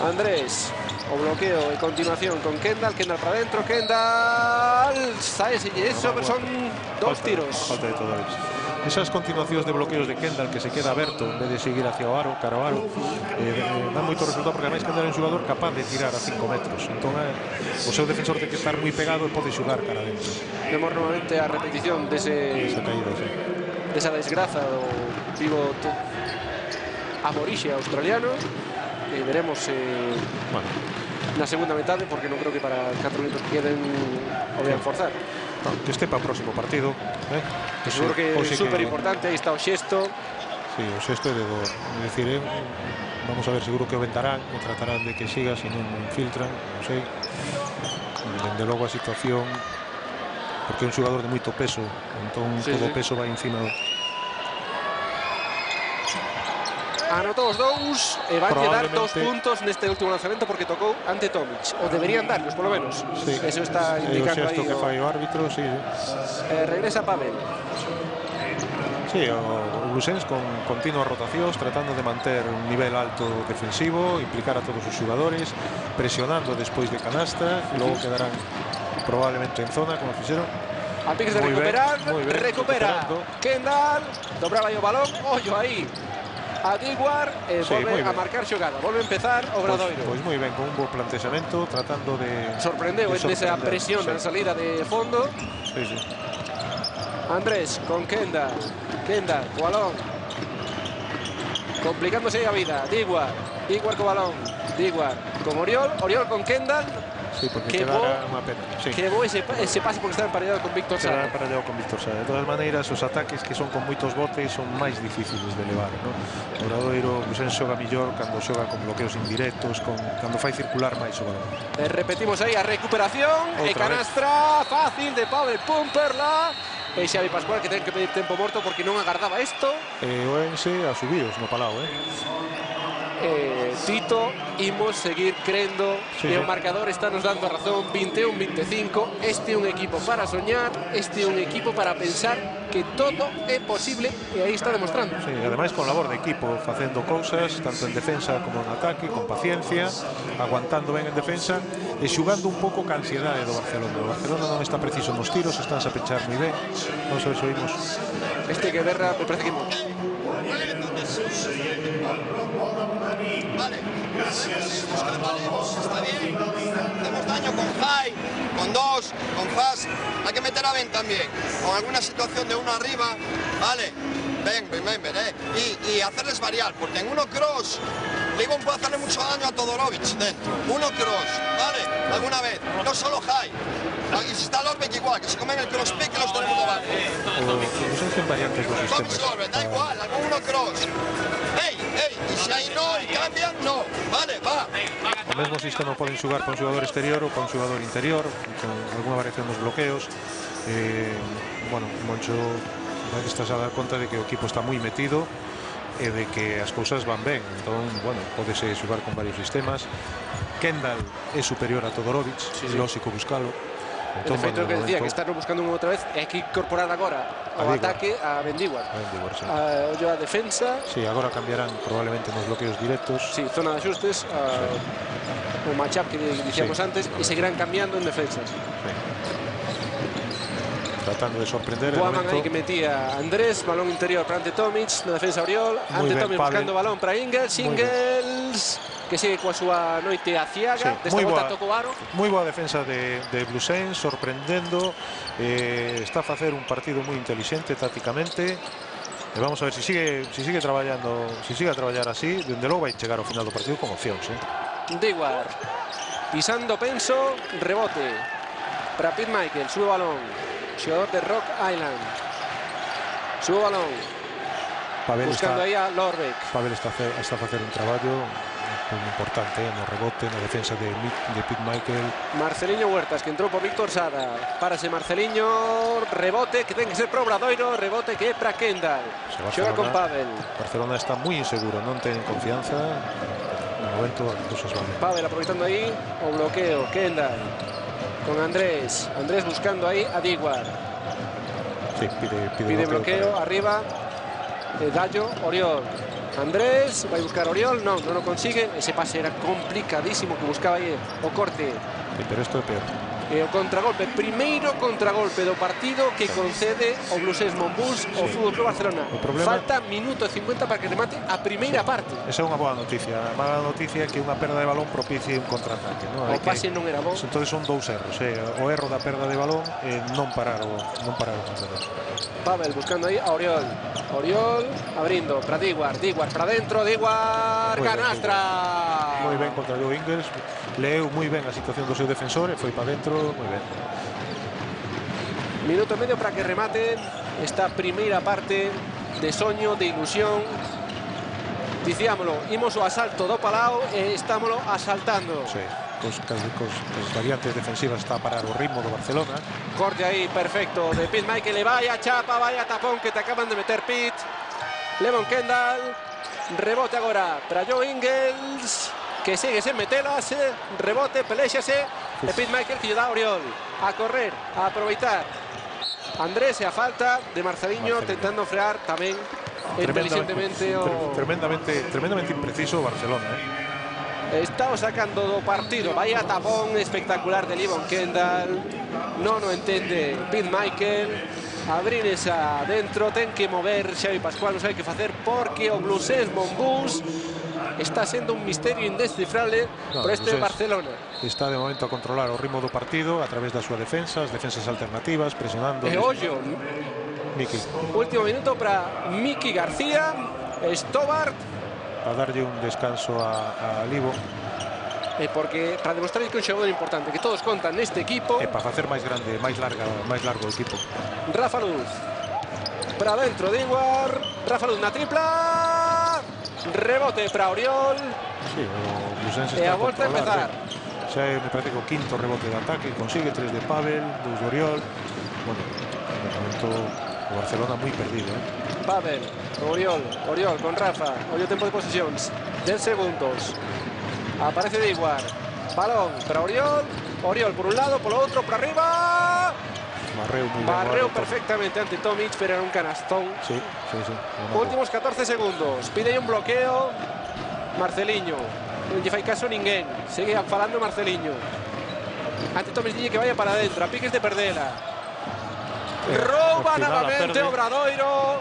Andrés, o bloqueo en continuación con Kendall para adentro, Kendall, sabes, y eso son 2 tiros. Falta de todo eso. Esas continuacións de bloqueos de Kendall que se queda aberto en vez de seguir hacia o aro, cara ao aro, dan moito resultado porque ademais Kendall é un xogador capaz de tirar a 5 metros. Entón o seu defensor ten que estar moi pegado e pode xogar cara adentro. Vemos novamente a repetición desa caída, sí. Desa desgraza do pivot aborixe australiano. E veremos na segunda metade, porque non creo que para 4 minutos que queden o vean forzar. Que este para o próximo partido. Seguro que é super importante, aí está o xesto. Sí, o xesto é de dor. É dicir, vamos a ver, seguro que o ventarán, o tratarán de que siga, se non infiltran, non sei. Dende logo a situación, porque é un xogador de moito peso, entón todo o peso vai encima do... anotou os dous e van dar 2 Probablemente puntos neste último lanzamento porque tocou ante Tomic, ou deberían darlos polo menos. Sí. Eso está indicando aí que fai o árbitro, sí. regresa Pavel. Sí, o Blusens con continuas rotacións, tratando de manter un nivel alto defensivo, implicar a todos os xogadores, presionando despois de canastra, e logo quedarán probablemente en zona, como fixeron. A piques de Muy recuperar, bien, recupera recuperando. Kendall, dobraba aí o balón, ollo aí a Diguar, Sí, volve muy a bien. marcar xogada, volve a empezar Obradoiro. Pois moi ben, con un bo plantexamento, tratando de Sorprendeu de esa sorprender, presión sí. na salida de fondo. Sí, sí. Andrés con Kendall, Kendall co balón, complicándose aí a vida. Diguar co balón, Diguar con Oriol, Oriol con Kendall. Sí, porque Que quedara unha pena. Sí. Que bo ese pase porque está emparellado con Víctor Quedara Sá. emparellado con Víctor Sá. De todas maneiras, os ataques que son con moitos botes son máis difíciles de levar, ¿no? Obradoiro, Blusens xoga millor cando xoga con bloqueos indirectos, cando fai circular máis o balón. Repetimos aí a recuperación e Outra canastra fácil de Pavel Pumperla. E Xavi Pascual que ten que pedir tempo morto porque non agardaba isto. O Ense a subíos no Palau, Tito, imos seguir crendo Sí, que o sí. marcador está nos dando a razón. 21-25, este é un equipo para soñar, este é un equipo para pensar que todo é posible e aí está demostrando. Sí, ademais con labor de equipo, facendo cousas tanto en defensa como en ataque, con paciencia, aguantando ben en defensa e xugando un pouco ca ansiedade do Barcelona. O Barcelona non está preciso nos tiros, están a pechar moi ben. Vamos a ver se oímos. Este que Berra me parece que Vale, está bien, hacemos daño con high, con dos, con fast, hay que meter a Ben también, con alguna situación de uno arriba, vale, ven, y hacerles variar, porque en uno cross, Libon puede hacerle mucho daño a Todorovic dentro, uno cross, vale, alguna vez, no solo high, y si está Lorbeck igual, que se comen el cross pick que los tenemos debajo. O Blusens ten variantes dos Vamos sistemas. Lorbeck, da igual, alguno cross. Y si ahí no, y cambian, no, vale, va. O mesmo sistema poden xugar con xogador exterior ou con xogador interior, con alguna variación dos bloqueos. Bueno, Moncho, vai que estás a dar conta de que o equipo está moi metido e de que as cousas van ben. Entón, bueno, podese xogar con varios sistemas. Kendall é superior a Todorovic, é lógico buscalo. de feito, que decía que están buscando unha outra vez e hai que incorporar agora ao ataque a Bendiguar. Sí. Ollo a defensa. Sí, agora cambiarán probablemente nos bloqueos directos. Sí, zona de axustes, o matchup que dicíamos antes, e seguirán cambiando en defensas. Sí. Tratando de sorprender. Guaman aí que metía Andrés, balón interior para ante Tomic, na defensa Oriol, ante Tomic buscando balón para Ingels, que sigue coa súa noite aciaga, desta volta tocou aro. Moi boa defensa de Blusens, sorprendendo, está a facer un partido moi inteligente tácticamente. E vamos a ver se sigue traballando, se sigue a traballar así, dende logo vai chegar ao final do partido con opcións, Diguar, pisando penso, rebote para Pete Michael, sube o balón, xogador de Rock Island, sube o balón, buscando aí a Lorbeck. Pavel está a facer un traballo moi importante no rebote, na defensa de Pete Michael. Marceliño Huertas, que entrou por Víctor Sada. Párase Marceliño, rebote que ten que ser para Obradoiro, rebote que é para Kendall. Xoga con Pavel. Barcelona está moi inseguro, non ten confianza. No momento as cousas van ben. Pavel aproveitando aí o bloqueo, Kendall con Andrés buscando aí a Diguar. Sí, pide bloqueo arriba. Dallo, Oriol. Andrés vai buscar Oriol, non o consigue. Ese pase era complicadísimo que buscaba aí o corte. Sí, pero isto é peor. E o contragolpe, primeiro contragolpe do partido que concede o Blusens Monbus ao Fútbol Club Barcelona. Falta minuto e 50 para que remate a primeira parte. Esa é unha boa noticia. A mala noticia é que unha perda de balón propicie un contraataque, ¿no? O pase non era bom. Entonces son dous erros, o erro da perda de balón e non parar o contraataque. Pavel buscando aí a Oriol. Oriol abrindo para Diguar para dentro, Diguar, canastra. Moi ben contra Joe Ingles, leu moi ben a situación do seu defensor e foi para dentro, moi ben. Minuto e medio para que rematen esta primeira parte de soño, de ilusión. Dicíamolo, imos o asalto do Palau e estámolo asaltando. Sí, cos variantes defensivas está a parar o ritmo do Barcelona. Corte aí perfecto de Pete Michael, e vaya chapa, vaya tapón que te acaban de meter Pete. Levon Kendall Rebote agora para Joe Ingles, que segue sen metelas. Rebote, peléxase. E Pete Michael que lle dá a Oriol. A correr, a aproveitar. Andrés e a falta de Marceliño tentando frear tamén inteligentemente o... Tremendamente impreciso o Barcelona, Está sacando do partido. Vaya tapón espectacular de Levon Kendall. Non o entende Pete Michael. Abrines adentro, ten que mover Xavi Pascual, non sabe que facer porque o Blusés Monbús está sendo un misterio indescifrable por este Barcelona. Está de momento a controlar o ritmo do partido a través da súa defensa, as defensas alternativas, presionando. E ollo, Miki. Último minuto para Miki García, Stobart. A darlle un descanso a Livo. Porque para demostrar que é un xogador importante, que todos contan neste equipo. E para facer máis grande, máis largo o equipo. Rafa Luz. Para dentro de Iguar. Rafa Luz na tripla. Rebote para Oriol. Sí, o Blusense e está a volta a empezar. Xa me parece que o quinto rebote de ataque consigue 3 de Pavel, 2 de Oriol. Bueno, de momento o Barcelona moi perdido, Pavel, Oriol con Rafa. Ollo tempo de posicións, 10 segundos. Aparece de Iguar. Balón para Oriol. Oriol por un lado, por lo outro, por arriba. Barreu perfectamente ante Tomic, pero era un canastón. Sí. Últimos 14 segundos. Pide un bloqueo Marceliño. Non lle fai caso ninguén. Sigue falando Marceliño. Ante Tomic dille que vaya para adentro. A piques de perdela. Rouba novamente Obradoiro.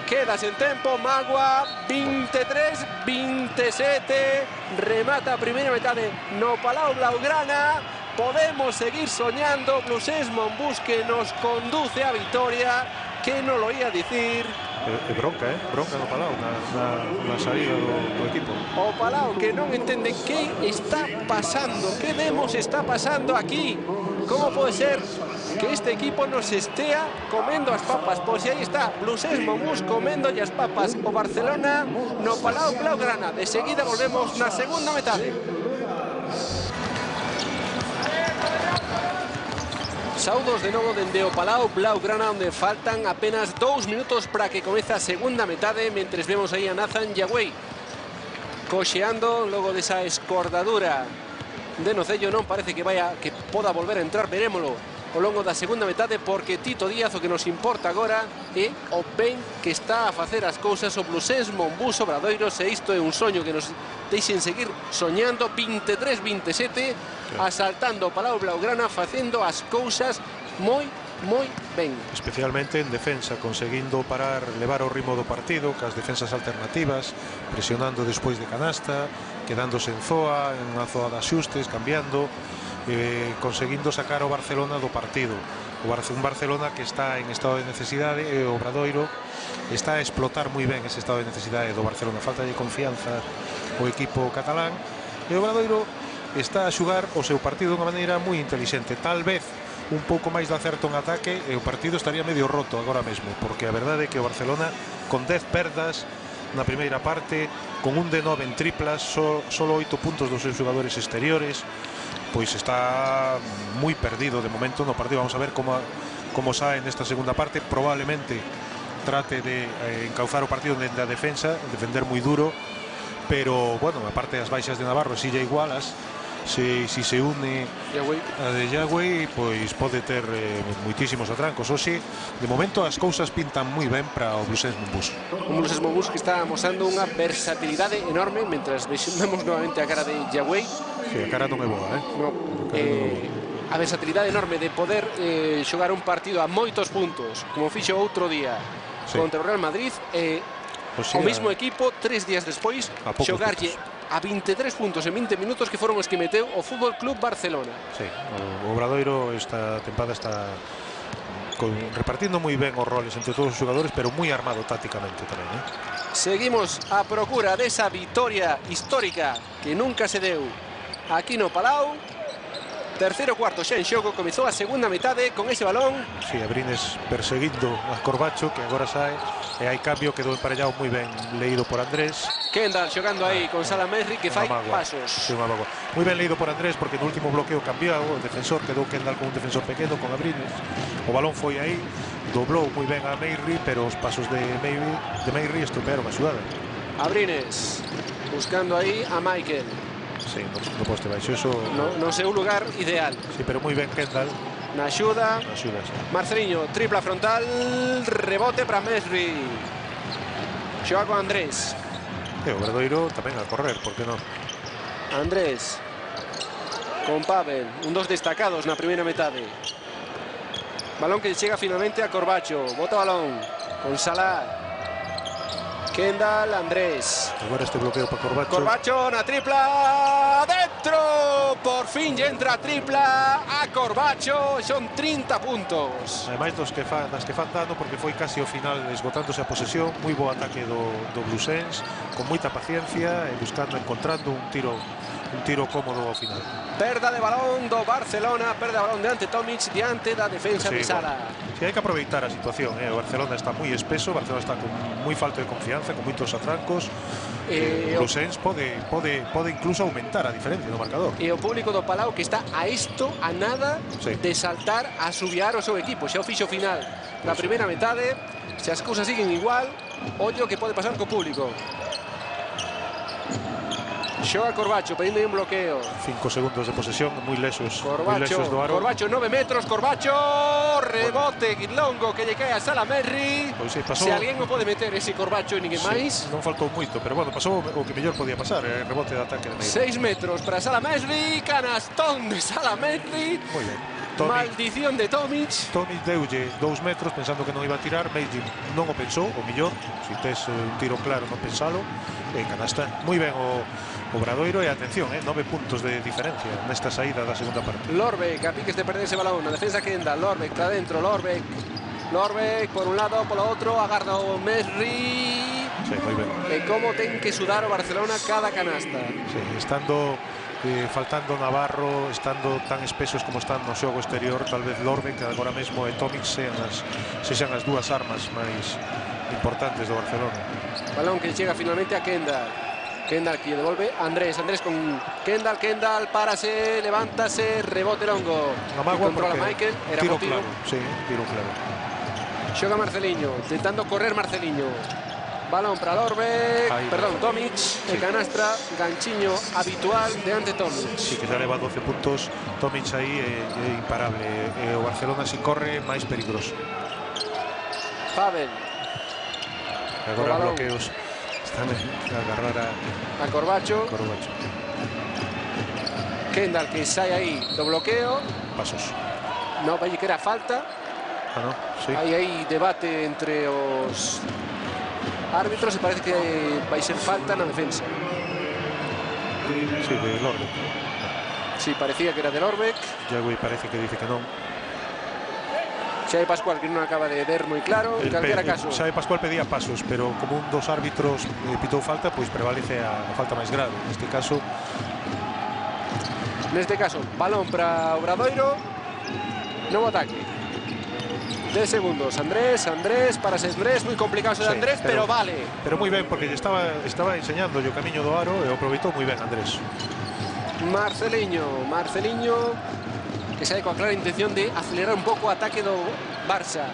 Queda sen tempo, Magua, 23-27, remata a primeira metade no Palau Blaugrana. Podemos seguir soñando, Blusés Monbús que nos conduce a vitoria, que non lo ia dicir. Bronca no Palau, na saída do equipo. O Palau que non entende que está pasando, que demos está pasando aquí. Como pode ser que este equipo nos estea comendo as papas? Pois aí está, Blusés Monbús comendo as papas o Barcelona no Palau Blaugrana. De seguida volvemos na segunda metade. Saudos de novo dende o Palau Blaugrana, onde faltan apenas 2 minutos para que comece a segunda metade, mentres vemos aí a Nathan Yagüey coxeando logo desa escordadura de Nocello. Non parece que poda volver a entrar, verémolo ao longo da segunda metade, porque Tito Díaz o que nos importa agora é o ben que está a facer as cousas o Blusés Monbús Obradoiro. Se isto é un soño que nos deixen seguir soñando. 23-27, asaltando o Palau Blaugrana, facendo as cousas moi ben. Especialmente en defensa, conseguindo parar, levar o ritmo do partido, cas defensas alternativas, presionando despois de canasta, quedándose en zoa, en unha zoa de axustes, cambiando, conseguindo sacar o Barcelona do partido. Un Barcelona que está en estado de necesidade, e o Obradoiro está a explotar moi ben ese estado de necesidade do Barcelona. Falta de confianza o equipo catalán, e o Obradoiro está a xugar o seu partido de unha maneira moi intelixente. Tal vez un pouco máis de acerto en ataque e o partido estaría medio roto agora mesmo, porque a verdade é que o Barcelona, con 10 perdas na primeira parte, con un de 9 en triplas, solo 8 puntos dos seus xogadores exteriores, pois está moi perdido de momento no partido. Vamos a ver como sae nesta segunda parte. Probablemente trate de encauzar o partido dende a defensa, defender moi duro, pero, bueno, aparte das baixas de Navarro, si ya igualas, si se une a de Yagüey, pois pode ter moitísimos atrancos. Oxe, de momento as cousas pintan moi ben para o Blusés Monbús. Un Blusés Monbús que está amosando unha versatilidade enorme, mentras vemos novamente a cara de Yagüey. Sí, a cara non é boa, no, a versatilidade enorme de poder xogar un partido a moitos puntos, como fixo outro día contra o Real Madrid, o mesmo equipo 3 días despois xogarlle a 23 puntos en 20 minutos, que foron os que meteu o Fútbol Club Barcelona. Sí, o Obradoiro esta tempada está repartindo moi ben os roles entre todos os xogadores, pero moi armado tácticamente tamén. Seguimos a procura desa vitoria histórica que nunca se deu aquí no Palau. Terceiro cuarto xa en xogo, comezou a segunda metade con ese balón. Sí, Abrines perseguindo a Corbacho, que agora sae, e hai cambio, quedou emparellado moi ben leído por Andrés. Kendall xogando aí con Salamerri, que fai pasos. Sí, moi ben leído por Andrés, porque no último bloqueo cambiou o defensor, quedou Kendall con un defensor pequeno, con Abrines. O balón foi aí, doblou moi ben a Meirri, pero os pasos de Meirri estropearon a xugada. Abrines buscando aí a Michael. Sí, no poste baixo, eso... No sei un lugar ideal. Sí, pero moi ben Kendall. Na axuda. Sí. Marceliño, tripla frontal, rebote para Mesri. Xoga con Andrés. E o Obradoiro tamén a correr, por que non? Andrés con Pavel, un dos destacados na primeira metade. Balón que chega finalmente a Corbacho. Bota balón con Salah. Kendall, Andrés. Agora este bloqueo para Corbacho. Corbacho na tripla. Dentro. Por fin ya entra a tripla a Corbacho. Son 30 puntos. Ademais das que fan dano, porque foi casi ao final esgotándose a posesión. Moi bo ataque do Bluesens, con moita paciencia e encontrando un tiro cómodo ao final. Perda de balón do Barcelona, perda de balón de Ante Tomic diante da defensa de Sala. Sí, hai que aproveitar a situación, O Barcelona está moi espeso, o Barcelona está con moi falta de confianza, con moitos atrancos. O Bluesens pode incluso aumentar a diferencia do marcador. E o público do Palau que está a nada de saltar a subiar o seu equipo. Xa o fixo final na primeira metade. Se as cousas siguen igual, ollo que pode pasar co público. Xoga Corbacho, pedindo un bloqueo. 5 segundos de posesión, moi lesos do aro. Corbacho, 9 metros, Corbacho, rebote longo que lle cae a Salah Merri. Pois pasou. Se alguén o pode meter ese Corbacho e ninguén máis. Non faltou moito, pero bueno, pasou o que mellor podía pasar, rebote de ataque de medio. 6 metros para Salah Merri, canastón de Salah Merri. Moi ben. Maldición de Tomic. Tomic deulle 2 metros pensando que non iba a tirar. Meiji non o pensou, o millor. Se tes un tiro claro non pensalo. E canasta. Moi ben o Obradoiro e atención, 9 puntos de diferencia nesta saída da segunda parte. Lorbeck, a piques de perder ese balón. Na defensa Kendall, Lorbeck para dentro, Lorbeck por un lado, por o outro, agarda o Mesri. Sí, moi ben. E como ten que sudar o Barcelona cada canasta. Sí, estando faltando Navarro, estando tan espesos como están no xogo exterior, tal vez Lorbeck agora mesmo e Tomic sexan as dúas armas máis importantes do Barcelona. Balón que chega finalmente a Kendall. Kendall que devolve Andrés con Kendall, párase, levántase, rebote longo. Controla Michael, era tiro tiro claro. Sí, tiro claro. Xoga Marceliño, intentando correr Marceliño. Balón para Lorbeck, Tomic, e canastra, ganchiño habitual de Ante Tomic. Sí, que xa leva 12 puntos, Tomic aí é imparable. O Barcelona si corre máis peligroso. Pavel. Agora bloqueos. Están a agarrar a Corbacho. Kendall que sai aí do bloqueo. Pasos. No, vai que era falta. No, sí. Hai debate entre os árbitros e parece que vai ser falta na defensa. Sí, de Lorbeck. Sí, parecía que era de Lorbeck. Yagüey parece que dice que non. Xavi Pascual que non acaba de ver moi claro. En calquera caso, Xavi Pascual pedía pasos, pero como un dos árbitros pitou falta, pois prevalece a falta máis grave. Neste caso, balón para Obradoiro. Novo ataque. 10 segundos. Andrés, para Andrés, moi complicado de Andrés, pero vale. Pero moi ben, porque estaba enseñando o camiño do aro e o aproveitou moi ben Andrés. Marceliño que sae coa clara intención de acelerar un pouco o ataque do Barça.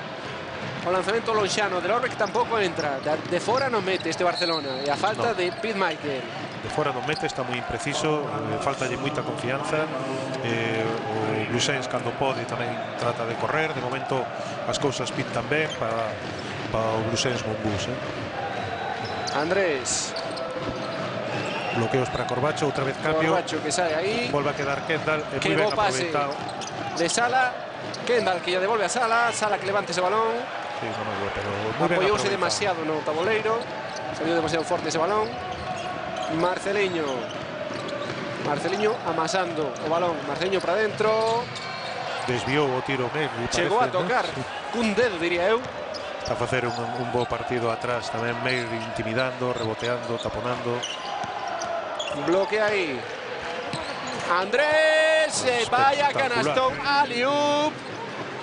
O lanzamento lonxano de Lorbeck tampouco entra. De fora non mete este Barcelona. E a falta de Pete Michael. De fora non mete, está moi impreciso, faltalle moita confianza. O Bluesens cando pode tamén trata de correr. De momento as cousas pintan ben para o Bluesens Monbus. Andrés. Bloqueos para Corbacho, outra vez cambio. Corbacho que sae aí. Volve a quedar Kendall, é moi ben aproveitado. De Salah, Kendall que ya devolve a Salah que levante ese balón. Sí, no, pero moi ben apoiouse demasiado no tabuleiro, saliu demasiado forte ese balón. Marceliño amasando o balón, Marceliño para dentro. Desviou o tiro Mesri. Chegou a tocar cun dedo, diría eu. Está a facer un bo partido atrás tamén, Mesri intimidando, reboteando, taponando. Bloquea aí Andrés, vaya canastón, alley-oop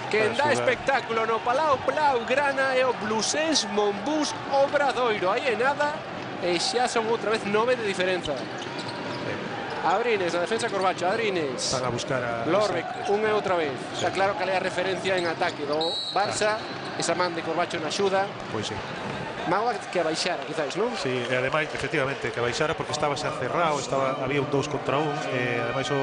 que dá espectáculo no Palau Blaugrana e o Bluesens Monbus Obradoiro. Aí é nada e xa son outra vez 9 de diferenza. Abrines, a defensa Corbacho, Abrines. Van a buscar a Lorbeck, unha e outra vez. Está claro que le a referencia en ataque do Barça. Esa man de Corbacho na axuda. Pois sí. Mágoa que a baixara, quizás, non? Sí, e ademais, efectivamente, que baixara porque estaba xa cerrado, había un 2 contra 1, e ademais o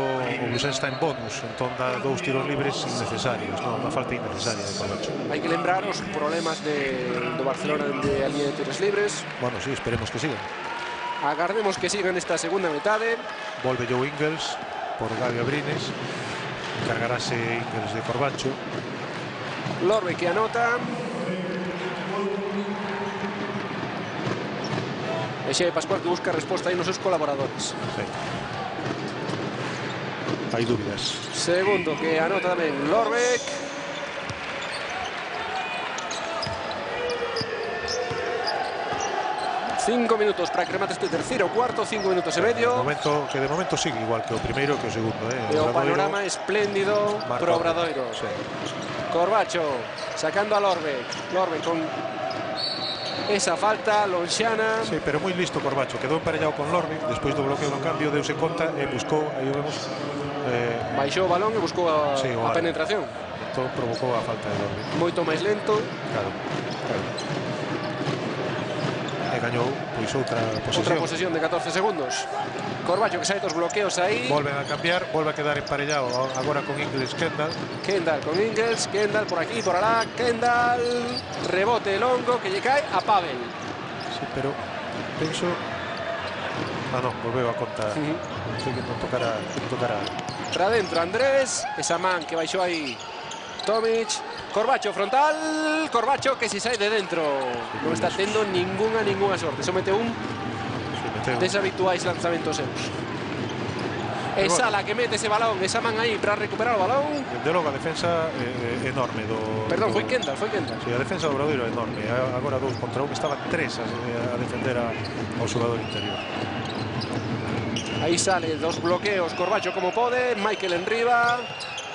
Blusense está en bonus, entón dá 2 tiros libres innecesarios, non, unha falta innecesaria de Corbacho. Hai que lembrar os problemas do Barcelona de a línea de tiros libres. Bueno, sí, esperemos que sigan. Agardemos que sigan esta segunda metade. Volve Joe Ingles por Gabi Abrines, encargarase Ingles de Corbacho. Lorbe que anota. E Xavi Pascual que busca resposta aí nos seus colaboradores. Sí. Hai dúbidas. Segundo que anota tamén Lorbeck. Cinco minutos para que remate este terceiro cuarto, 5 minutos e medio. De momento sigue igual que o primeiro que o segundo. E o panorama espléndido pro Obradoiro. Sí. Corbacho sacando a Lorbeck. Lorbeck con esa falta lonxana. Sí, pero moi listo Corbacho, quedou emparellado con Lorbeck, despois do bloqueo do cambio deuse conta e buscou, aí o vemos, baixou o balón e buscou a penetración. Entón provocou a falta de Lorbeck. Moito máis lento. Claro. E gañou pois outra posesión de 14 segundos. Corbacho que sai dos bloqueos aí. Volven a cambiar, volve a quedar emparellado agora con Ingles Kendall. Kendall con Ingles, Kendall por aquí, por alá, Kendall, rebote longo que lle cae a Pavel. Sí, pero penso... non, volveu a conta. Sí que non tocará. Para dentro Andrés, esa man que baixou aí Tomic. Corbacho frontal, Corbacho que se sai de dentro. Non está tendo ninguna sorte. Somete un deshabituais lanzamentos seus. E Sala que mete ese balón, esa man aí para recuperar o balón. De logo a defensa enorme do... Perdón, foi Kendall. Sí, a defensa do Obradoiro é enorme. Agora 2 contra 1, estaban 3 a defender ao xogador interior. Aí sale dos bloqueos Corbacho como pode, Michael enriba.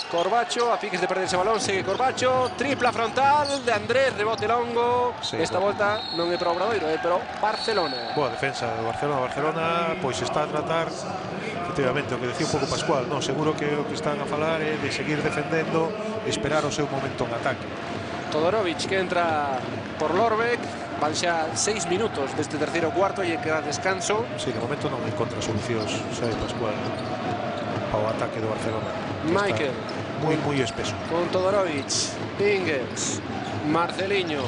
Corbacho, a piques de perder ese balón, segue Corbacho, tripla frontal de Andrés, rebote longo. Sí, esta volta non é para o Obradoiro, é para o Barcelona. Boa defensa do Barcelona, pois está a tratar efectivamente o que decía un pouco Pascual, non, seguro que o que están a falar é de seguir defendendo, esperar o seu momento en ataque. Todorovic que entra por Lorbeck, van xa 6 minutos deste terceiro cuarto e queda descanso. Sí, de momento non encontra solucións, sabe Pascual, ao ataque do Barcelona. Michael moi espeso. Con Todorovic, Ingles, Marceliño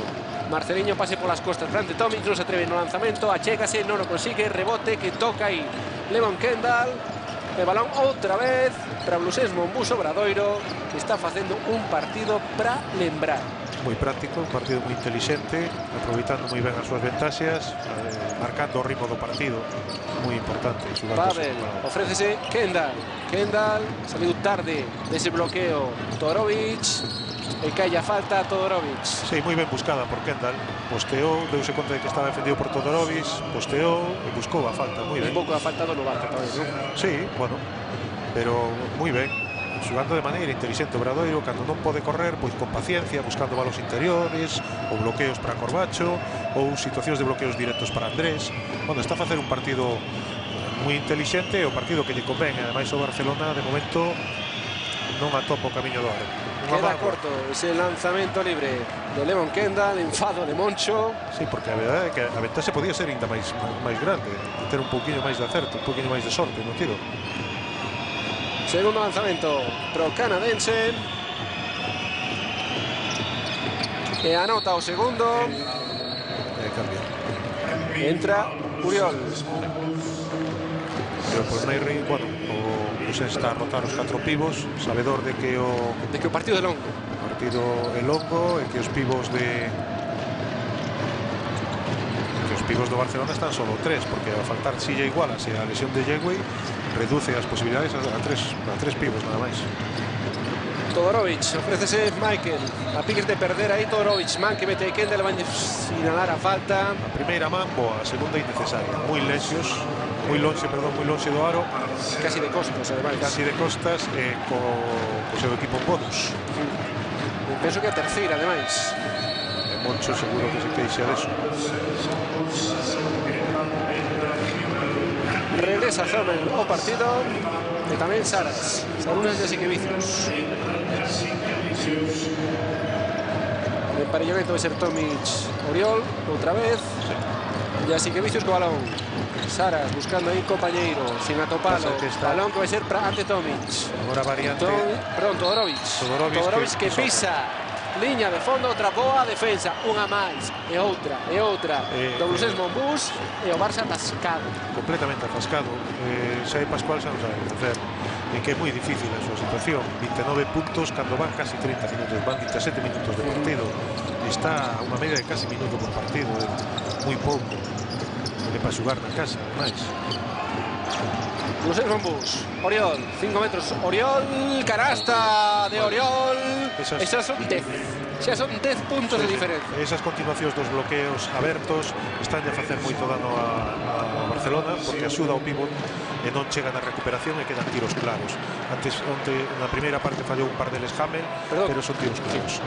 pase polas costas frente Tomic, non se atreve no lanzamento, achégase, non o consigue, rebote que toca aí Levon Kendall, e balón outra vez para Blusense Monbus Obradoiro, que está facendo un partido para lembrar. Moi práctico, un partido moi inteligente, aproveitando moi ben as súas ventaxas, marcando o ritmo do partido, moi importante. Pavel, ofrécese Kendall, saliu tarde dese bloqueo Todorovic, e cae a falta a Todorovic. Sí, moi ben buscada por Kendall, posteou, deuse conta de que estaba defendido por Todorovic, posteou e buscou a falta, moi ben. Un pouco a falta do novato, tamén, non? Sí, bueno, pero moi ben. Xugando de maneira inteligente o Obradoiro, cando non pode correr, pois con paciencia, buscando balos interiores ou bloqueos para Corbacho ou situacións de bloqueos directos para Andrés. Bueno, está a facer un partido moi inteligente, o partido que lle convén. Ademais o Barcelona de momento non atopa o camiño do aro. Queda corto ese lanzamento libre de Levon Kendall, enfado de Moncho. Sí, porque a verdade é que a ventaxe podía ser ainda máis grande, ter un pouquiño máis de acerto, un pouquiño máis de sorte no tiro. Segundo lanzamento pro canadense. E anota o segundo. Cambia. Entra Uriol. Pero por Neyri, bueno, o Blusense está a rotar os 4 pivos, sabedor de que o partido é longo. O partido é longo e que os pivos do Barcelona están solo 3, porque a faltar Silla Igualas e a lesión de Yegüey reduce as posibilidades a 3 pivos nada máis. Todorovic, ofrécese Michael, a piques de perder aí Todorovic, man que mete Kendall, van a sinalar a falta. A primeira man boa, a segunda innecesaria, moi lonxe do aro, casi de costas, además. Casi de costas e co seu equipo en bonus. Penso que a terceira, ademais. Moncho seguro que se queixa deso. Regresa Zomen o partido e tamén Saras, Sarunas de Siquevicios. emparellamento vai ser Tomic Oriol outra vez. E así que Vicius co balón. Saras buscando aí compañeiro sin atopalo. Balón que vai ser para ante Tomic. Agora variante. Todorovic que pisa liña de fondo, outra boa defensa, unha máis e outra do Blusés Monbús e o Barça atascado, completamente atascado. Xavi Pascual xa non sabe facer, e que é moi difícil a súa situación. 29 puntos cando van casi 30 minutos, van 27 minutos de partido, está a unha media de casi minuto por partido, moi pouco é para xogar na casa, máis. Blusés Monbús, Oriol, 5 metros, Oriol, canasta de Oriol. Esas son 10. Xa son 10 puntos de diferencia. Esas continuacións dos bloqueos abertos están a facer moito dano a Barcelona, porque axuda ao pívot e non chegan a recuperación e quedan tiros claros. Antes, na primeira parte fallou un par deles Hamel, pero son tiros claros.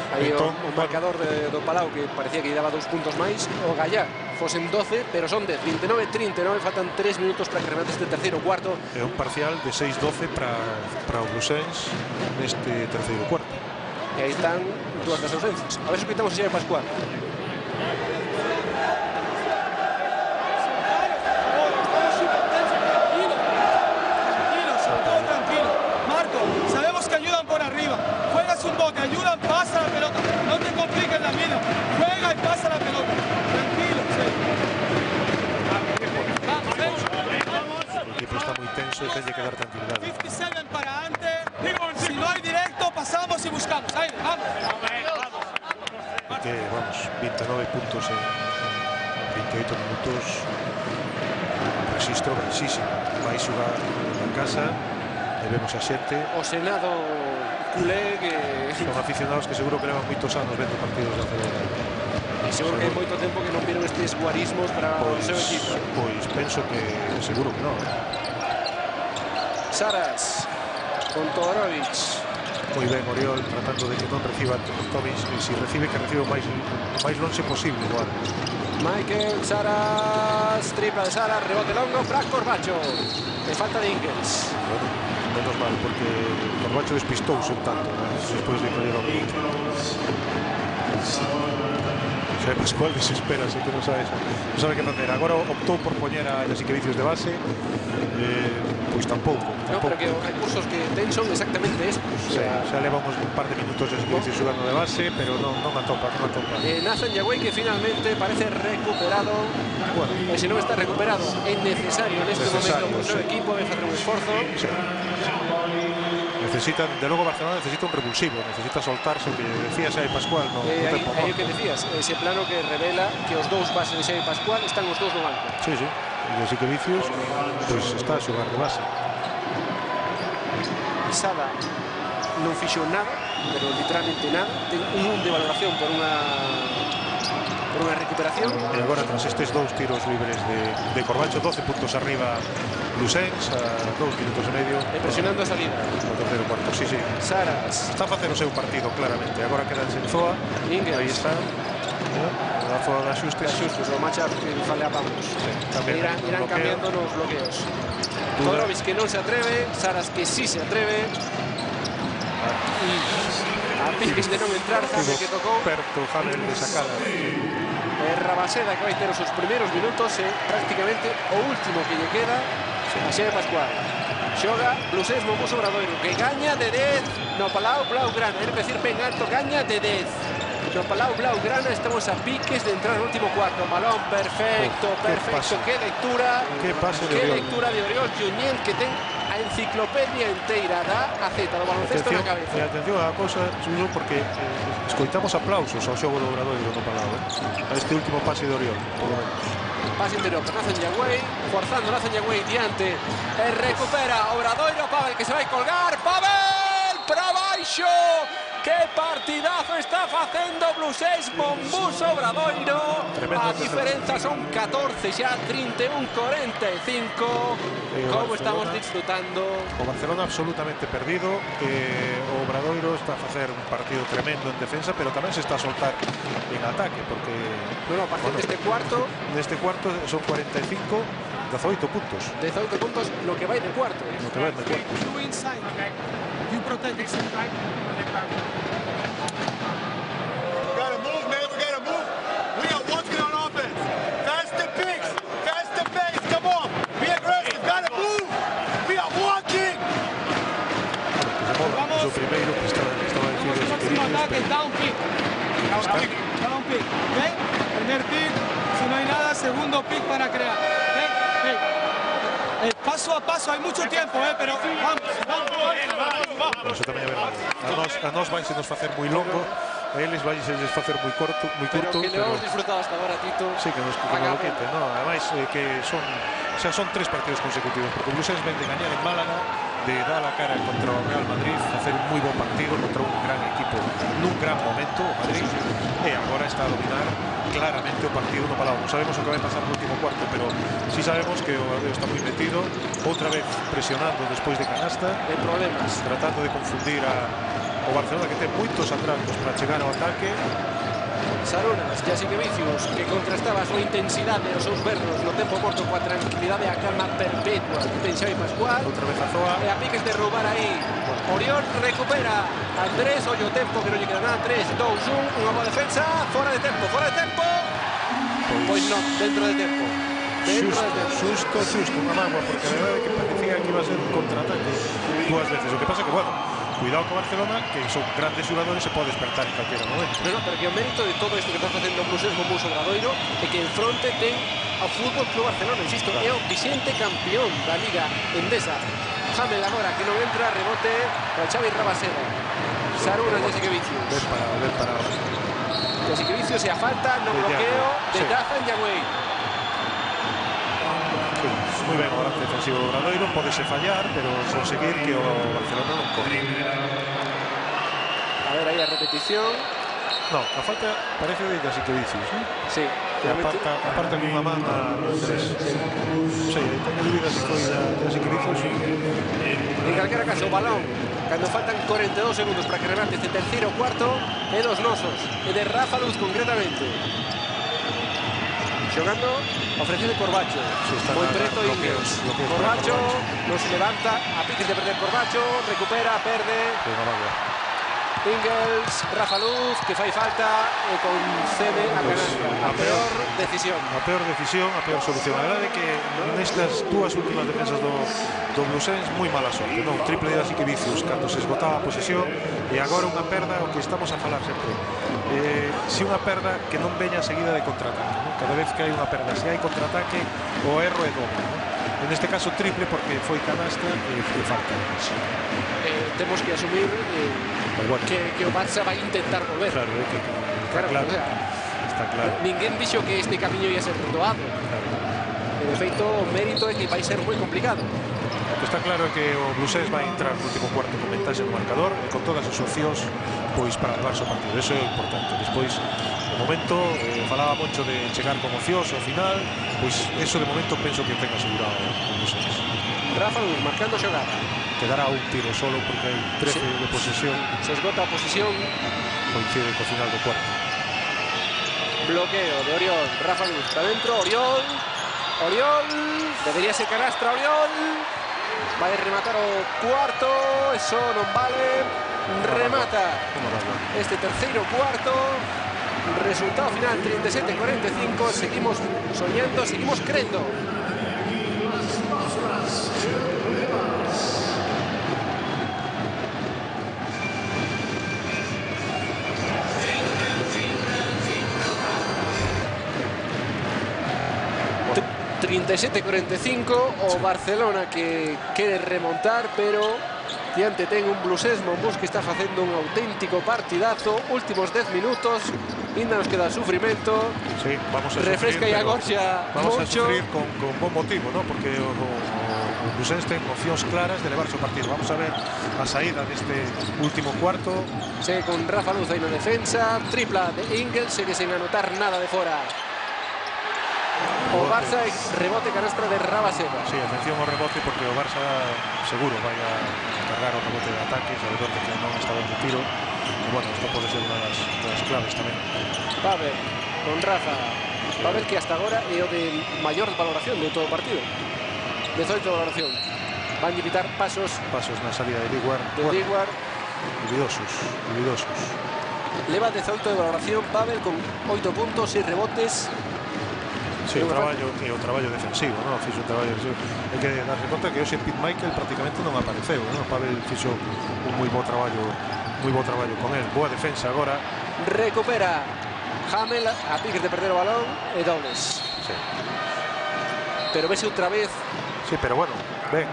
Aí entón, o marcador do Palau que parecía que lle daba 2 puntos máis, o Gallá fosen 12, pero son 10, 29-39, faltan 3 minutos para que remate este terceiro cuarto. É un parcial de 6-12 para o Blusens neste terceiro cuarto. E aí están dúas das ausencias. A ver se quitamos a Xavi Pascual. Un bote, ayudan, pasa la pelota, no te compliques la vida, juega y pasa la pelota, tranquilo, vamos. El equipo está muy tenso y tiene que dar tranquilidad. 57 para antes, si no hay directo pasamos y buscamos, ahí, vamos. Que vamos, 29 puntos en 28 minutos, un registro baixísimo. Vai xogar en casa e vemos a xente. O Senado culé que son aficionados que seguro que levan moitos anos vendo partidos da Celebra. E seguro que hai moito tempo que non viron estes guarismos para o seu equipo. Pois penso que seguro que non. Saras con Todorovic. Moi ben Oriol tratando de que non reciba Tomic, e se recibe que reciba o máis longe posible igual. Michael Saras, tripla de Saras, rebote longo para Corbacho. Le falta de Ingles. Menos mal, porque Corbacho despistouse un tanto despois de coller o minuto. Xavi Pascual desesperase, que non sabe que facer. Agora optou por poñer a Jasikevičius de base, pois tampouco. No, pero que os recursos que ten son exactamente estos. Xa leva un par de minutos Jasikevičius xogando de base, pero non atopa. Nathan Yagüey que finalmente parece recuperado. Bueno, e se non está recuperado é necesario neste momento o seu equipo de facer un esforzo. Sí. Necesita, de logo Barcelona necesita un revulsivo, necesita soltarse, o que decía Xavi Pascual no tempo morto. Aí o que decías, ese plano que revela que os dous bases de Xavi Pascual están os dous no banco. Sí, e Jasikevičius pois está a xogar de base. Sada non fixo nada, pero literalmente nada, ten un de valoración por unha recuperación. E agora tras estes dous tiros libres de Corbacho, 12 puntos arriba Blusens a 2 minutos e medio. E presionando a salida. No terceiro cuarto, sí. Saras. Está a facer o seu partido claramente. Agora queda en Zoa. Ingles. Aí está. Na zona de axustes. O matchup que faleábamos. Irán cambiando los bloqueos. Todorovic que non se atreve, Saras que sí se atreve. A piques de non entrar, Hamel que tocou. Perto Hamel de sacada. Rabaseda que vai ter os seus primeiros minutos e prácticamente o último que lle queda a Xavi Pascual. Xoga Blusés Monbús Obradoiro que gaña de 10 no Palau Blaugrana, é decir, ben alto, gaña de 10 no Palau Blaugrana. Estamos a piques de entrar no último cuarto. Balón perfecto, que lectura, que lectura de Oriol Junyent, que ten a enciclopedia inteira da AZ do baloncesto na cabeza. E atención a cousa, porque escoitamos aplausos ao xogo do Obradoiro no Palau, a este último pase de Oriol. Pase interior para Nathan Yagüey, forzando Nathan Yagüey diante, recupera Obradoiro, Pavel que se vai colgar, Pavel para baixo. Que partidazo está facendo Blusés Monbús Obradoiro. A diferenza son 14 xa, 31-45. Como estamos disfrutando. O Barcelona absolutamente perdido. O Obradoiro está a facer un partido tremendo en defensa, pero tamén se está a soltar en ataque, porque a partir deste cuarto son 45, 18 puntos. 18 puntos lo que vai de cuarto. Lo que vai de cuarto. You inside. You protect inside. ataque, down pick. Down pick, ¿ok? Primer pick, si no hay nada, segundo pick para crear. ¿Ok? Paso a paso, hay mucho tiempo, pero vamos. Eso tamén é verdade. A nós vai se nos facer moi longo, a eles vai se les facer moi curto. Pero que le hemos disfrutado hasta agora, Tito. Sí, que nos lo quite, ¿no? Ademais, que son 3 partidos consecutivos, porque o Blusens ven de gañar en Málaga, de dar a cara contra o Real Madrid, facer un moi bon partido contra un gran equipo nun gran momento, o Madrid, e agora está a dominar claramente o partido no Palau. Non sabemos o que vai pasar no último cuarto, pero sí sabemos que o Aldeo está moi metido, outra vez presionando despois de canasta, En problemas. tratando de confundir o Barcelona, que ten moitos atrancos para chegar ao ataque. Sarunas, Jasikevičius, que contrastaba a súa intensidade e os seus vernos no tempo morto coa tranquilidade e a calma perpetua que ten Xavi Pascual. Outra vez a Zoa. E a piques de roubar aí. Oriol recupera. Andrés, ollo o tempo que non lle queda nada. 3, 2, 1, unha boa defensa. Fora de tempo, fora de tempo. Pois non, dentro de tempo. Dentro de tempo. Susto, unha mágoa, porque a verdade é que parecía que iba a ser un contraataque 2 veces. O que pasa que, bueno, cuidado con Barcelona, que son grandes jugadores, se pode despertar en calquera momento. Pero que o mérito de todo isto que está facendo o Blusens Mombuso Obradoiro é que en fronte ten ao Fútbol Club Barcelona, insisto, é o vixente campeón da Liga Endesa. Hamel agora que non entra, rebote para Xavi Rabaseda. Sarunas, Jasikevičius. Ben parado. Jasikevičius e a falta no bloqueo de Dazan Yagüey. Moi ben o balance defensivo do Obradoiro, podese fallar, pero conseguir que o Barcelona non corre. A ver aí a repetición. No, a falta parece de Jasikevičius, ¿no? Sí, Que aparta cunha man a Andrés. Non sei, teño dúbidas se foi a Jasikevičius. en calquera caso, o balón cando faltan 42 segundos para que remate este terceiro cuarto é dos nosos, e de Rafa Luz concretamente. Xogando, ofrecido Corbacho. Buen preto Ingels. Corbacho non se levanta, a piques de perder Corbacho, recupera, perde. Ingels, Rafa Luz, que fai falta e concede a canasta. A peor decisión. A peor decisión, a peor solución. A verdade é que nestas dúas últimas defensas do Blusens moi mala sorte, non? Triple de Jasikevičius cando se esgotaba a posesión, e agora unha perda, o que estamos a falar sempre. Se unha perda que non veña seguida de contraataque, non? Cada vez que hai unha perda, se hai contraataque, o erro é doble, non? En este caso triple porque foi canasta e falta. Temos que asumir que o Barça vai intentar volver. Claro, o sea, está claro. Ninguén dixo que este camiño ia ser doado. De feito, o mérito é que vai ser moi complicado. O que está claro é que o Blusens vai entrar no último cuarto con ventaxe no marcador e con todas as opcións pois para levarse o partido. Eso é importante. Despois, de momento, falaba mucho de chegar con opcións ao final, pois eso de momento penso que ten asegurado o Blusens. Rafa Luz marcando xogada. Quedará un tiro solo porque hai 13 de posesión. Se esgota a posesión. Coincide co final do cuarto. Bloqueo de Oriol. Rafa Luz está dentro. Oriol. Debería ser canastra Oriol. Vai rematar o cuarto. Eso non vale. Remata este terceiro cuarto. Resultado final 37-45. Seguimos soñando, seguimos crendo. ...37-45, o Barcelona que quere remontar, pero diante ten un Blusens Mombuso que está facendo un auténtico partidazo. Últimos 10 minutos, ainda nos queda sufrimento. Sí, vamos a refresca sufrir, e agorxa vamos mucho. a sufrir con bon motivo, ¿no? Porque o Blusens ten opcións claras de levarse o partido. Vamos a ver a saída deste último cuarto. Sí, con Rafa Luz aí na defensa, tripla de Ingels, segue sen anotar nada de fora. O Barça, rebote canastra de Rabaseda. Sí, atención ao rebote porque o Barça seguro vai a cargar o rebote de ataque, sabedor de que non está dando tiro. E bueno, isto pode ser unha das claves tamén. Pavel con Rafa. Pavel que hasta agora é o de maior valoración de todo o partido. 18 de valoración. Van a evitar pasos na salida de Diguar. Dubidosos. Leva 18 de valoración Pavel con 8 puntos e rebotes. Sí, o traballo defensivo, ¿no? Fixo un traballo defensivo. Hai que darse conta que hoxe Pete Michael prácticamente non apareceu, ¿no? Pavel fixo un moi bo traballo moi bo traballo con el. Boa defensa agora. Recupera Hamel a piques de perder o balón e dobles. Sí. Pero vese outra vez Sí, pero bueno, ben.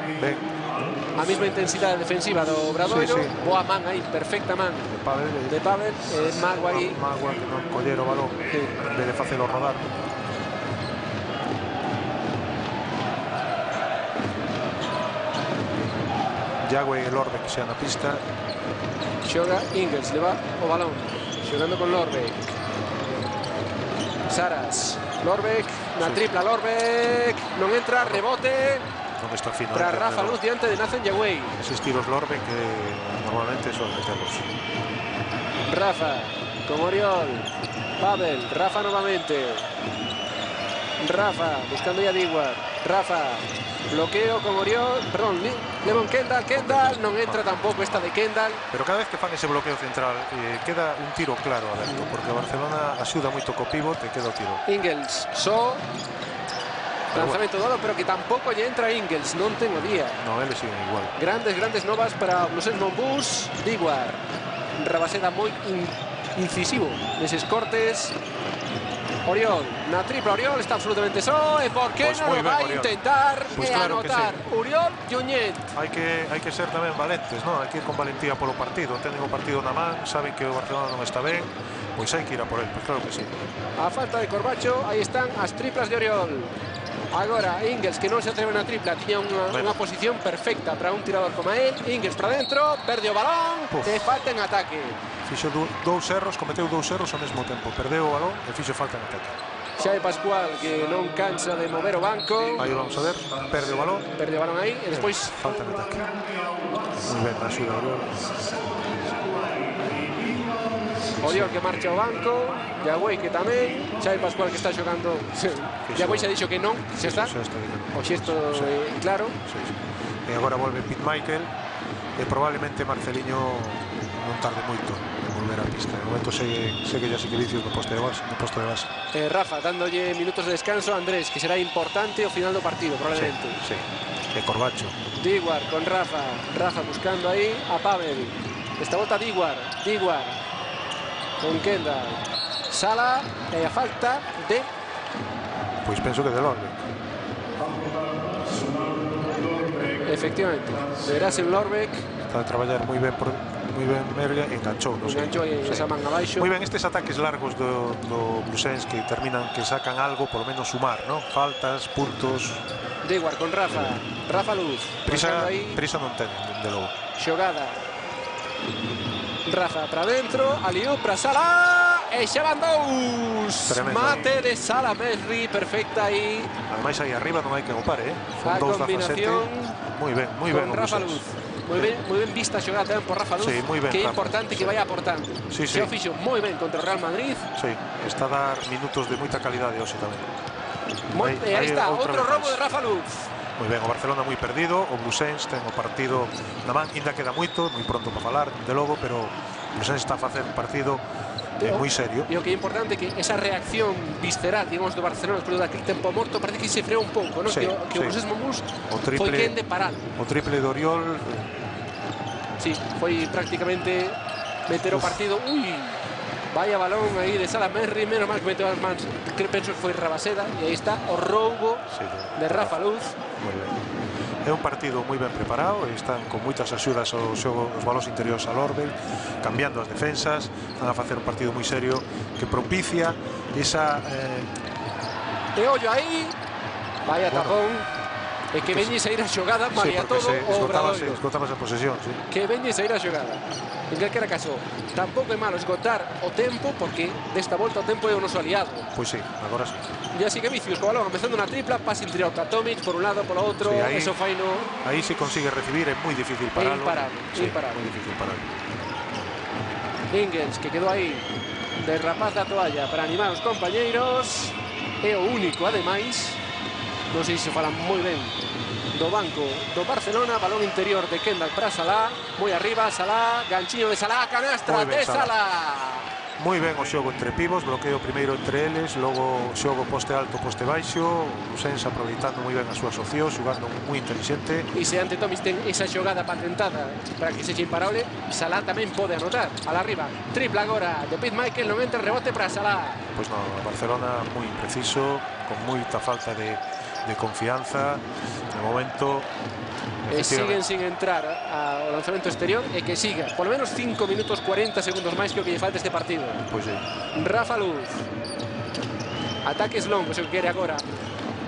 a mesma intensidade defensiva do Obradoiro. Sí. Boa man aí, perfecta man De Pavel, de Pavel. Mago aí. Magua que non coller o balón Sí. en vez de facelo rodar. Yagüe e Lorbeck xa na pista. Xoga Ingels, leva o balón. Xogando con Lorbeck. Saras. Lorbeck, na tripla Lorbeck. Non entra, rebote. Non está fino. Para entra, Rafa pero Luz diante de Nathan Yagüe. eses tiros Lorbeck que normalmente son meterlos. Rafa con Oriol. Pavel, Rafa nuevamente. Rafa buscando ya Diguar. Rafa, bloqueo con Oriol. Perdón, Levon Kendall. Kendall non entra tampouco esta de Kendall. Pero cada vez que fan ese bloqueo central queda un tiro claro aberto, porque Barcelona axuda moito co pivote e queda o tiro. Ingels, lanzamento dado, pero que tampouco lle entra Ingels. Non ten o día. No, eles siguen igual. Grandes novas para Blues Monbus. Diguar, Rabaseda moi incisivo neses cortes. Oriol, na tripla Oriol está absolutamente só. E por que Pues non moi o ben, vai Oriol. intentar Pues e claro que anotar? sí. Oriol Junyent. Hai que ser tamén valentes, non? Hai que ir con valentía polo partido. Tenen o partido na man, saben que o Barcelona non está ben, pois hai que ir a por el, pois claro que sí. A falta de Corbacho, aí están as triplas de Oriol. Agora Ingels, que non se atreve na tripla, tiña unha posición perfecta para un tirador como él. Ingels para dentro, perde o balón, e falta en ataque. Fixo dous erros, cometeu dous erros ao mesmo tempo. Perdeu o balón e fixo falta en ataque. Xavi Pascual, que non cansa de mover o banco. Aí o vamos a ver, perde o balón. Perde o balón aí e despois falta en ataque. Moi ben, axuda Oriol. Oriol que marcha ao banco, Yagüe que tamén, Xavi Pascual que está xogando. Yagüe xa dixo que non, xa está. O xesto claro. E agora volve Pete Michael e probablemente Marceliño non tarde moito en volver á pista. De momento segue ya Siquelicios no posto de base. Rafa dándolle minutos de descanso a Andrés, que será importante o final do partido probablemente. Sí. E Corbacho. Diguar con Rafa, Rafa buscando aí a Pavel. Esta volta Diguar con Kendall. Sala e a falta de... Pois penso que de Lorbeck. Efectivamente, deberá ser Lorbeck. Está a traballar moi ben Merga, enganchou, non sei. Enganchou esa man abaixo. Moi ben estes ataques largos do Blusens que terminan, que sacan algo, por lo menos sumar, ¿no? Faltas, puntos. Diguar con Rafa, Rafa Luz. Prisa non ten, de logo. Xogada. Rafa para dentro, Aliou para Sala e xa van dous. Mate de Sala Mesri, perfecta aí. Ademais aí arriba non hai que ocupar, A combinación moi ben con Rafa Luz. Moi ben vista a xogada tamén por Rafa Luz. Sí, moi ben, que é Rafa. importante que vai aportando. Sí. Xa o fixo moi ben contra o Real Madrid. Sí, está a dar minutos de moita calidade hoxe tamén. E aí está, outro robo de Rafa Luz. Moi ben, o Barcelona moi perdido, o Blusens ten o partido na man, ainda queda moito, moi pronto para falar, de logo, pero o Blusens está a facer un partido moi serio. E o que é importante é que esa reacción visceral, digamos, do Barcelona despois daquele tempo morto, parece que se freou un pouco, non? Sí, que o Blusens Monbus foi quen de parar. O triple de Oriol. Sí, foi prácticamente meter o partido. Ui, vaya balón aí de Sala Mesri, menos mal que meteu as mans, que penso que foi Rabaseda, e aí está o roubo de Rafa Luz. Moi ben. É un partido moi ben preparado, están con moitas axudas ao xogo, os balos interiores a Lorbeck, cambiando as defensas, van a facer un partido moi serio que propicia esa... E ollo aí, vaya tapón, e que veñe sair a xogada, malia todo o Obradoiro. Esgotaba esa posesión, sí. Que veñe sair a xogada. En calquera caso, tampouco é malo esgotar o tempo, porque desta volta o tempo é o noso aliado. Pois sí, agora sí. E así que Vicius, co balón, empezando na tripla, pase interior a Tomic, por un lado, polo outro, eso faino... Aí se consigue recibir, é moi difícil paralo. Imparable. Moi difícil paralo. Ingels, que quedou aí de rapaz da toalla para animar os compañeiros. É o único, ademais, non sei se falan moi ben do banco do Barcelona. Balón interior de Kendall para Salah, moi arriba, Salah, ganchiño de Salah, canastra de Salah. moi ben o xogo entre pivos, bloqueo primeiro entre eles, logo xogo poste alto, poste baixo, o Sens aproveitando moi ben as súas opcións, xogando moi inteligente. E se ante Tomis ten esa xogada patentada para que sexa imparable, Salah tamén pode anotar. A la arriba, tripla agora de Pete Michael, non entra, rebote para Salah. Pois non, Barcelona moi impreciso, con moita falta de confianza de momento. E siguen sin entrar ao lanzamento exterior e que siga polo menos 5 minutos 40 segundos máis que o que lle falta este partido. Pois é. Rafa Luz, ataques longos, o que quere agora.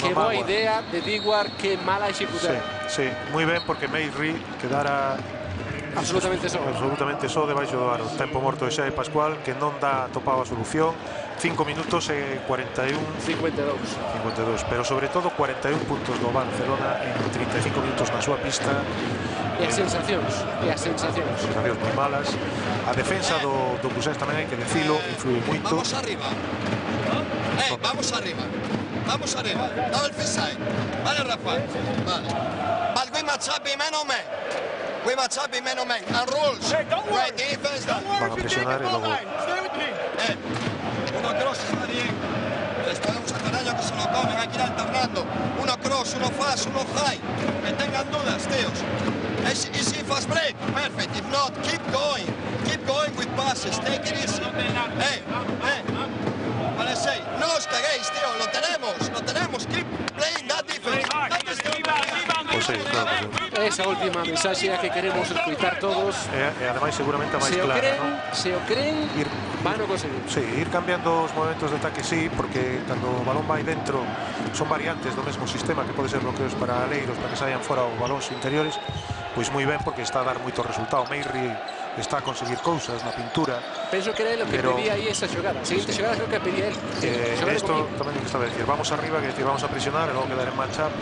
Que boa idea de Diguar, que mala executar. Sí, moi ben, porque Meirri quedara absolutamente só debaixo do aro. Tempo morto de Xavi Pascual, que non dá topado a solución. 5 minutos e 52, pero sobre todo 41 puntos do Barcelona en 35 minutos na súa pista. E as sensacións Sensacións moi malas. A defensa do Busés tamén hai que decilo, influe moito. Vamos arriba. Vamos arriba. Double side. Vale, Rafa. Vale. But we match up in man on man. And rules. Great defense. Van a presionar e logo uno cross está bien. Les podemos hacer daño que se lo comen. Hay que ir alternando. Uno cross, uno fast, uno high. Que tengan dudas, tíos. Easy fast break. Perfect. If not, keep going. Keep going with passes. Take it easy. Vale, say. No os caguéis, tío. Lo tenemos. Keep playing that defense. Esa última mensaxe que queremos escutar todos. E ademais seguramente a máis clara, non? Se o creen, van o conseguir. Sí, ir cambiando os momentos de ataque, sí, porque cando o balón vai dentro son variantes do mesmo sistema, que pode ser bloqueos para aleiros, para que saian fora os balóns interiores, pois moi ben, porque está a dar moito resultado. Meirri está a conseguir cousas na pintura. Penso que era lo que pedía aí esa xogada. A seguinte xogada creo que pedía él. Isto tamén que estaba a decir, vamos arriba, que decir, vamos a presionar e logo quedar en match-up,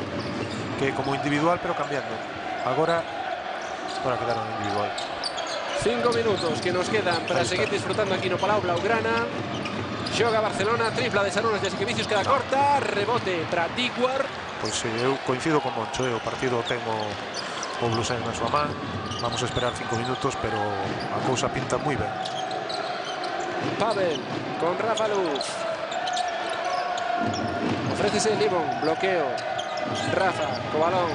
que como individual, pero cambiando. Agora quedaron individual. 5 minutos que nos quedan para seguir disfrutando aquí no Palau Blaugrana. Xoga Barcelona, tripla de Sarunas de Asquevicius, queda corta, rebote para Diguar. Pois eu coincido con Moncho, o partido ten o Blusen na súa man. Vamos a esperar 5 minutos, pero a cousa pinta moi ben. Pavel con Rafa Luz. Ofrécese Libon, bloqueo. Rafa, co balón.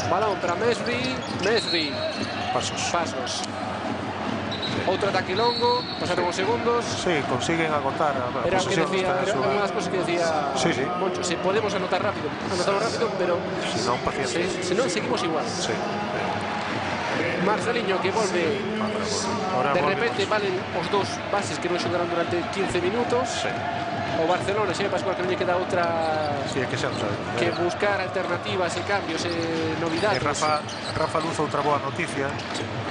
Balón para Mesri. Pasos. Outro ataque longo, pasaron os segundos. Sí, consiguen agotar a era posesión. Era unha das cosas que decía Moncho. Se podemos anotamos rápido, pero si non, paciencia. Se non, seguimos igual. Sí. Marceliño que volve. De repente valen os dous bases que non xogaron durante 15 minutos. Sí. O Barcelona, Xavi Pascual, que non lle queda outra que buscar alternativas e cambios e novidades. E Rafa Luz, outra boa noticia,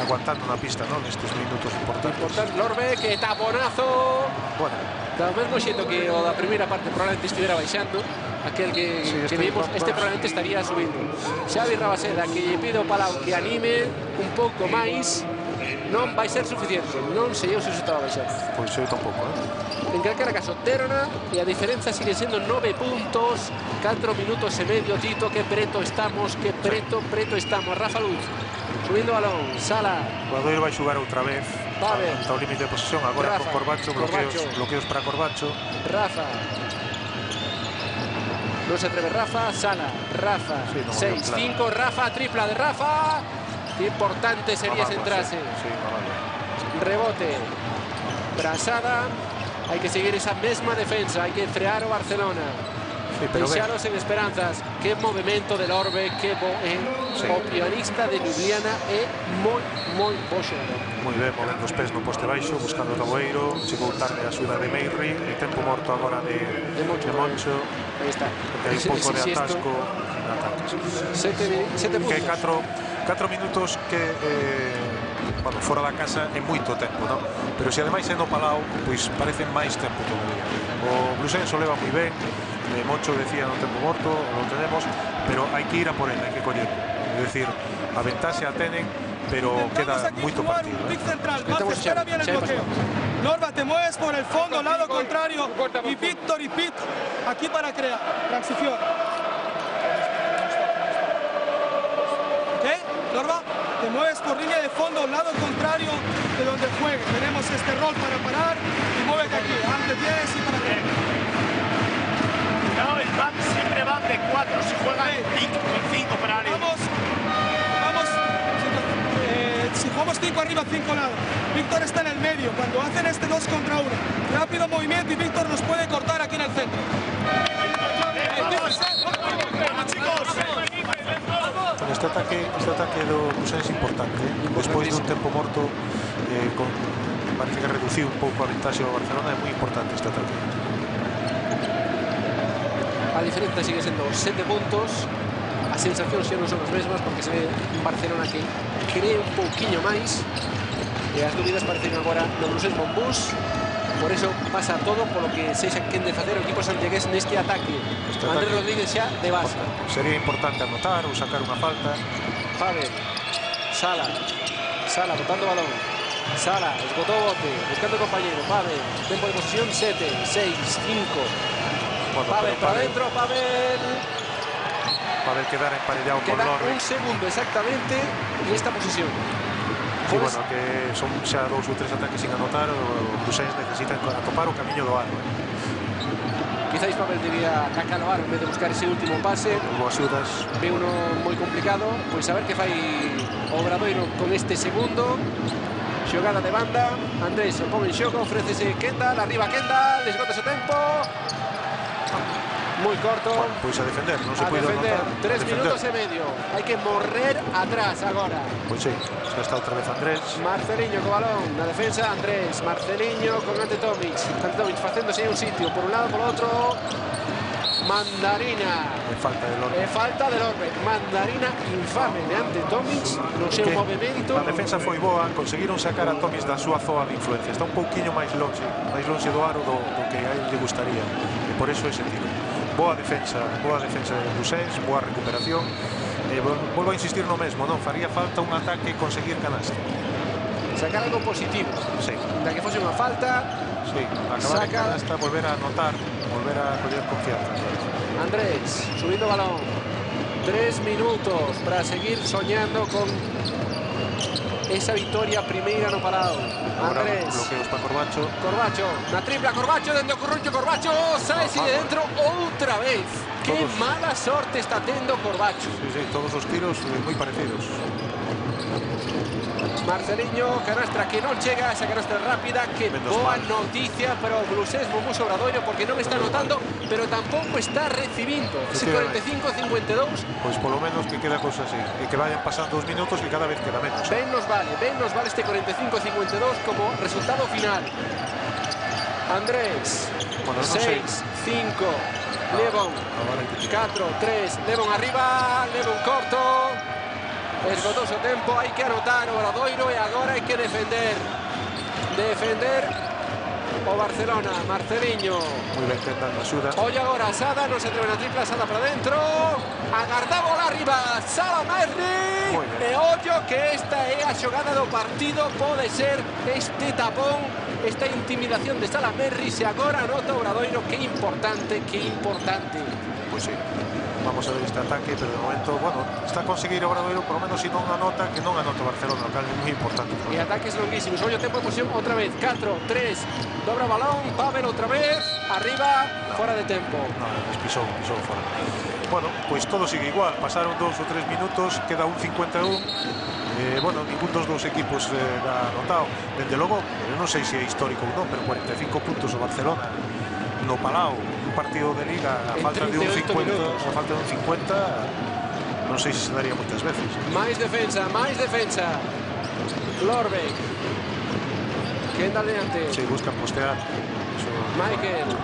aguantando na pista, non, nestes minutos importantes. Lorbe, que taponazo. Bueno, do mesmo xeito que o da primeira parte probablemente estivera baixando, aquel que vimos, este probablemente estaría subindo. Xavi Rabaseda, que lle pide ao Palau que anime un pouco máis, non vai ser suficiente, non sei eu se estaba baixando. Pois eu tampouco, En calquera caso, Terona, e a diferenza sigue sendo 9 puntos, 4 minutos e medio, Tito, que preto estamos, Rafa Luz, subindo o balón, Sala. O Adoiro vai xugar outra vez, ata o límite de posesión, agora con Corbacho, bloqueos para Corbacho. Rafa. Non se atreve Rafa, Sala, Rafa, 6-5, Rafa, tripla de Rafa. Importante sería centrarse. Rebote, Brasada. Hai que seguir esa mesma defensa, hai que frear o Barcelona. Deixaros en esperanzas. Que movimento del Orbe, que o pianista de Ljubljana é moi bo xogador. Moi ben, movendo os pés no poste baixo, buscando o Taboeiro, chegou tarde a axuda de Meirri, e tempo morto agora de Moncho. Aí está. Hai un pouco de atasco en ataques. 7 puntos. Que 4 minutos que fora da casa é moito tempo, non? Pero se ademais é no Palau, pois parece máis tempo todavía. O Blusen o leva moi ben, Moncho decía no tempo morto, lo tenemos, pero hai que ir a por ele, hai que collerlo. É dicir, a ventaxe a tenen, pero queda moito partido. Espera bien el bloqueo. Norba, te mueves por el fondo, lado contrario, y Víctor y Pete aquí para crear transición. ¿Ok? Norba, te mueves por línea de fondo, lado contrario de donde juegue. Tenemos este rol para parar y muévete aquí, ante 10 y para aquí. No, el back siempre van de 4, si juegan en 5 para alguien. Vamos, si jugamos 5 arriba, 5 lados. Víctor está en el medio, cuando hacen este 2 contra 1. Rápido movimiento y Víctor nos puede cortar aquí en el centro. Este ataque do Busen é importante, despois dun tempo morto, parece que reduciu un pouco a ventaxe do Barcelona. É moi importante este ataque. A diferencia sigue siendo 7 puntos. As sensacións xa non son as mesmas, porque se ve un Barcelona que cree un pouquiño máis, e as dúbidas parecen agora no Bruxelles Monbus. Por eso pasa todo polo que sexa quen de facer o equipo santiagués neste ataque. Andrés Rodríguez xa de base. Sería importante anotar ou sacar unha falta. Pavel, Sala botando balón. Sala, esgotó o bote, buscando compañero. Pavel, tempo de posesión 7, 6, 5. Bueno, Pavel para adentro, Pavel quedar emparellado con queda Lorre. un segundo exactamente en esta posición. Sí, bueno, que son xa 2 ou 3 ataques sin anotar. O Busen necesita atopar o camiño do aro. Quizáis Pavel debía acaloar en vez de buscar ese último pase. Hubo axudas. Ve uno moi complicado. Pois a ver que fai o Obradoiro con este segundo. Xogada de banda. Andrés o pon en xogo, ofrécese Kendall, arriba Kendall, esgota o tempo. Muy corto. Bueno, pois a defender, non se puede defender. anotar. 3 minutos e medio. Hai que morrer atrás agora. Pois sí, xa está outra vez Andrés. Marceliño co balón na defensa, Andrés. Marceliño con Ante Tomic. Ante Tomic facéndose un sitio por un lado, por outro. Mandarina. E falta de Lorre. E falta de Lorbe. Mandarina infame de Ante Tomic. No seu movimento. A defensa foi boa, conseguiron sacar a Tomic da súa zoa de influencia. Está un pouquiño máis longe do aro do que a ele lle gustaría. E por eso ese tiro. Boa defensa de Busés, boa recuperación. Volvo a insistir no mesmo, non? Faría falta un ataque e conseguir canasta. Sacar algo positivo. Sí. Da que fose unha falta. Sí, acabar en canasta, volver a anotar, volver a coller confianza. Andrés, subindo balón. 3 minutos para seguir soñando con esa victoria primeira no Palau. Andrés. Bloqueos para Corbacho, na tripla Corbacho, dende o Corrucho Corbacho, sae de dentro outra vez. Que mala sorte está tendo Corbacho. Sí, todos os tiros moi parecidos. Marceliño, canastra que non chega, esa canastra rápida, que boa noticia para o Bruxelles Monbus Obradoiro, porque non está anotando, pero tampouco está recibindo. Ese 45-52. Pois polo menos que queda cosa así, e que vayan pasando os minutos e cada vez queda menos. Ben nos vale este 45-52 como resultado final. Andrés, 6, 5, Levon, 4, 3, Levon arriba, Levon corto. Esgotou o tempo, hai que anotar o Obradoiro e agora hai que defender o Barcelona. Marceliño. Moi ben, tentando axuda. Oye agora, Sada, non se atreve na tripla, Sada para dentro. Agardamos arriba, Sala Merri. E ollo que esta é a xogada do partido, pode ser este tapón, esta intimidación de Sala Merri. Se agora anota o Obradoiro, que importante. Pois sí. Vamos a ver este ataque, pero de momento, bueno, está a conseguir o Obradoiro, por lo menos si non anota, que non anota o Barcelona, o cal é moi importante. E ataques longuísimos, ollo tempo de posición outra vez, 4, 3, dobra balón, Pavel outra vez, arriba, fora de tempo. Pisou fora. Bueno, pois todo sigue igual, pasaron 2 ou 3 minutos, queda un 51. Bueno, ningún dos dous equipos ha anotado. Dende logo, non sei se é histórico ou non, pero 45 puntos o Barcelona no Palau, un partido de Liga a falta de un 50, non sei se se daría moitas veces. Máis defensa. Lorbeck. Kendall diante. Sí, buscan postear. Michael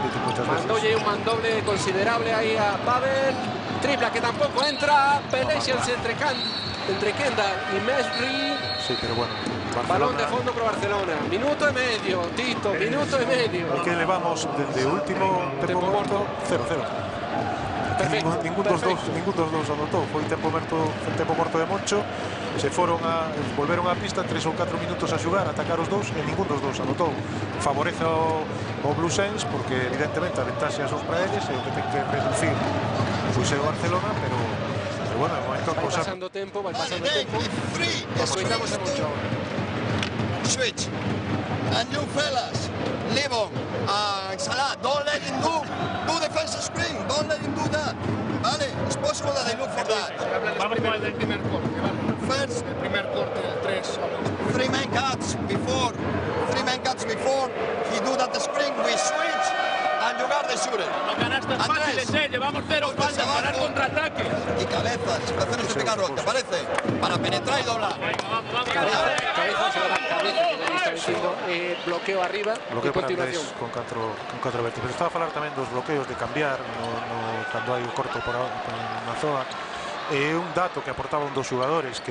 mandoulle un mandoble considerable aí a Pavel. Tripla que tampouco entra. Pelexans entre Kendall e Mesri. Sí, pero bueno, balón de fondo pro Barcelona. Minuto e medio, Tito, minuto e medio. E que levamos desde o último tempo morto 0-0. Ningún dos dous anotou. Foi tempo morto de Moncho. Volveron á pista 3 ou 4 minutos a xogar, a atacar os dous, e ningún dos dous anotou. Favorece o Bluesens, porque evidentemente a ventaxe son para eles, e o que ten que reducir o Barcelona, pero bueno, de momento Vai cosa... pasando tempo, vai Vale, pasando ben, tempo. y free, Coitamos a Moncho ahora. switch. And you fellas, Levon, Salah, don't let him do defensive screen, don't let him do that. Vale, it's possible that they look for that. Vamos con el del primer corte, vale. First, El primer corte del 3. three man cuts before he do that screen, we switch and you guard the shooter. No canastas Andrés. fáciles, llevamos 0 Golpes faltas, parar abajo. contraataque. Y cabeza, situaciones de pick and roll, ¿te parece? Para penetrar y doblar. Vamos. Cabeza, se va la cabeza que está metiendo, bloqueo arriba Bloqueo e para continuación. Andrés con 4 vertes. Pero estaba a falar tamén dos bloqueos de cambiar cando hai o corto na zona. Un dato que aportaba un dos xugadores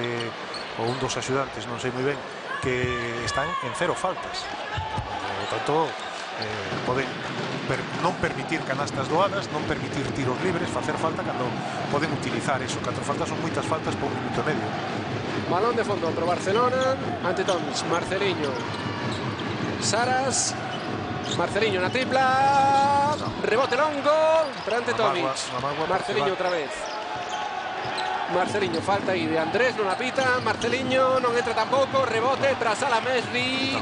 ou un dos axudantes, non sei moi ben, que están en 0 faltas. Por tanto, poden non permitir canastas doadas, non permitir tiros libres, facer falta cando poden utilizar eso. 4 faltas son moitas faltas por 1 minuto e medio. Balón de fondo pro Barcelona ante Tomic, Marceliño, Saras, Marceliño na tripla, rebote longo pero ante Tomic, Marceliño outra vez. Marceliño, falta aí de Andrés, non apita, Marceliño non entra tampouco, rebote para Salah Mesri.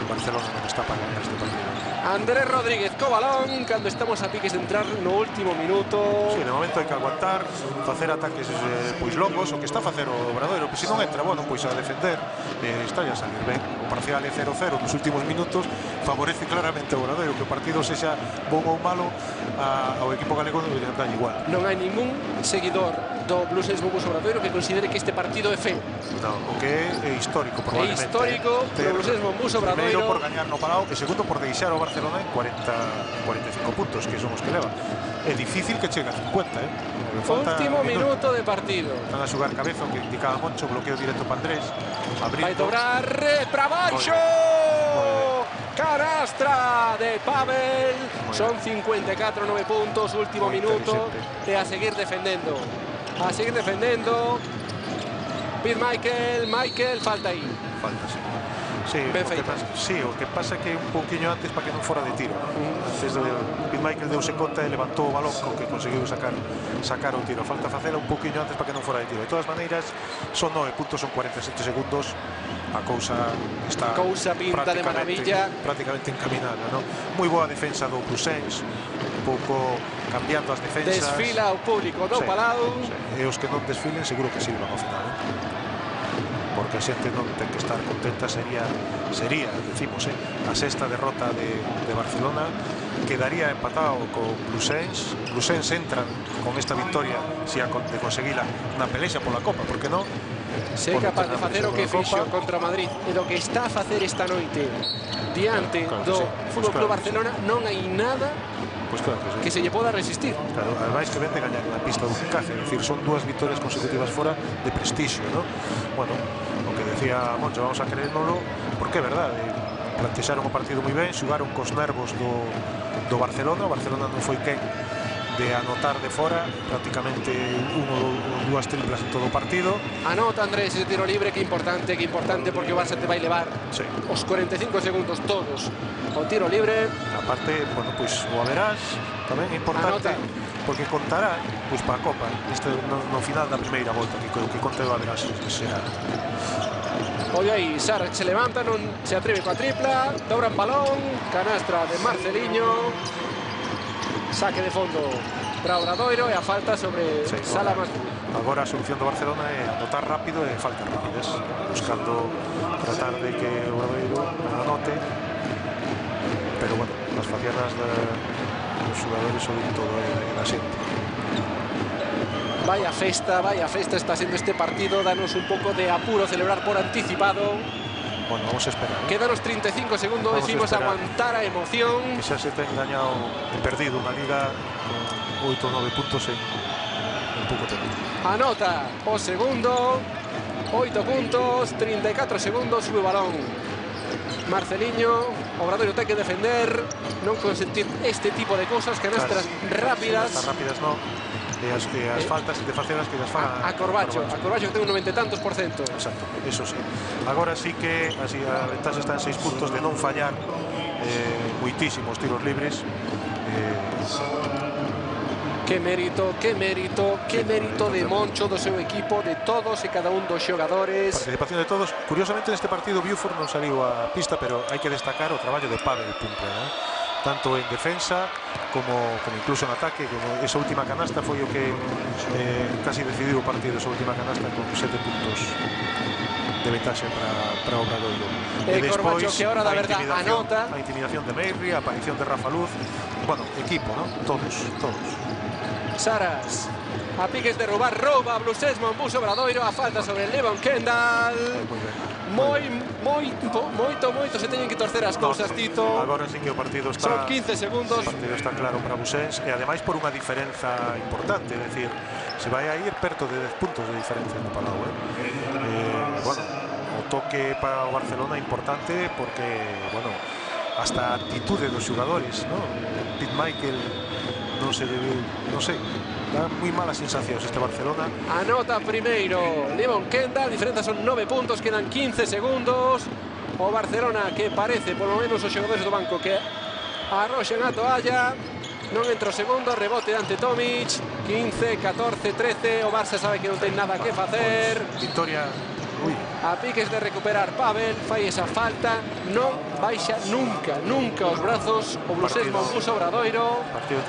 Barcelona non está para ganar este partido. Andrés Rodríguez co balón cando estamos a piques de entrar no último minuto. Sí, de momento hai que aguantar, facer ataques pois longos, o que está a facer o Obradoiro, pois se non entra, bueno, pois a defender, está a salir ben. O parcial é 0-0 nos últimos minutos, favorece claramente o Obradoiro, que o partido sexa bon ou malo ao equipo galego dá igual. Non hai ningún seguidor do Blues Mombus Obradoiro que considere que este partido é feo. No, o que é histórico, probablemente. É histórico pro Blues Mombus Obradoiro. Primeiro por gañar no Palau, e segundo por deixar o Barcelona en 45 puntos, que son os que leva. É difícil que chegue a 50, Último minuto de partido. Van a xugar cabeza, o que indicaba Moncho, bloqueo directo para Andrés. Vai dobrar para baixo. Canastra de Pavel. Son 54, 9 puntos, último minuto. E a seguir defendendo. A seguir defendendo. Pete Michael, falta aí. Falta, sí. Sí, o que pasa é que un pouquiño antes para que non fora de tiro. Antes de Pete Michael deuse conta e levantou o balón co que conseguiu sacar o tiro. Falta facela un pouquiño antes para que non fora de tiro. De todas maneiras, son 9 puntos, son 47 segundos. A cousa está pinta de maravilla, prácticamente encaminada, ¿no? Moi boa defensa do Brusens, un pouco cambiando as defensas. Desfila o público do Palau. E os que non desfilen seguro que sirvan ao final, porque a xente non ten que estar contenta. Sería, decimos, a sexta derrota de Barcelona. Quedaría empatado con Brusens. Brusens entran con esta victoria, se a de conseguila, na pelexa pola Copa, porque non? Se é capaz de facer o que fixo contra Madrid e do que está a facer esta noite diante do Fútbol Club Barcelona, non hai nada que se lle poda resistir. Claro, ademais que vende gañar na pista do Ficaje, é dicir, son 2 victorias consecutivas fora de prestixio, ¿no? Bueno, o que decía Moncho, vamos a creérnoslo, porque é verdade, plantexaron o partido moi ben, xugaron cos nervos do Barcelona. O Barcelona non foi quen de anotar de fora, prácticamente 1 ou 2 triplas en todo o partido. Anota Andrés ese tiro libre, que importante, porque o Barça te vai levar os 45 segundos todos o tiro libre. Aparte, bueno, pois o haberás tamén é importante, porque contará pois para a Copa no final da primeira volta, que conta o haberás será. Olha aí, Sar se levanta, non se atreve coa tripla, dobran balón, canastra de Marceliño. Saque de fondo para Obradoiro e a falta sobre Salah Mesri. Agora a solución do Barcelona é anotar rápido e faltas rápidas, buscando tratar de que Obradoiro anote, pero bueno, as facianas dos xogadores sobre todo da xente. Vaya festa está sendo este partido. Danos un pouco de apuro celebrar por anticipado. Bueno, vamos a esperar. Quedan os 35 segundos, decimos aguantar a emoción. Que xa se ten gañado e perdido unha liga con 8 ou 9 puntos en pouco tempo. Anota o segundo, 8 puntos, 34 segundos, sube o balón Marceliño. Obradoiro ten que defender, non consentir este tipo de cosas, canastras rápidas. Canastras rápidas non. E as faltas de facelas que as fagan a Corbacho que ten un 90 e tantos %. Exacto, eso sí. Agora sí que así a ventaxa está en 6 puntos de non fallar moitísimos tiros libres. Que mérito de Moncho, do seu equipo, de todos e cada un dos xogadores. Participación de todos. Curiosamente neste partido Buford non saliu a pista, pero hai que destacar o traballo de Pavel Pumpre, ¿no? Tanto en defensa como incluso en ataque. Como esa última canasta foi o que casi decidiu o partido, esa última canasta con 7 puntos de ventaxe para o Obradoiro. E despois que ahora da verdade anota a intimidación de Meirri, a aparición de Rafa Luz, bueno, equipo, ¿no? Todos. Saras a piques de rouba Blusés Monbus Obradoiro, a falta sobre Levon Kendall. Moito se teñen que torcer as cousas, Tito. Agora sí que o partido está, son 15 segundos. O partido está claro para Busés e ademais por unha diferenza importante, é dicir, se vai a ir perto de 10 puntos de diferencia no Palau, bueno, o toque para o Barcelona é importante porque, bueno, hasta a actitude dos xogadores, ¿no? Pete Michael non se debe, non sei, dá moi malas sensacións este Barcelona. Anota primeiro Levon Kendall, diferenza son 9 puntos, quedan 15 segundos. O Barcelona que parece, por lo menos os xogadores do banco, que arroxan a toalla. Non entra o segundo, rebote ante Tomic. 15, 14, 13. O Barça sabe que non ten nada que facer. Victoria. A piques de recuperar Pavel, fai esa falta, non baixa nunca os brazos o Blusés Monbus Obradoiro. Partido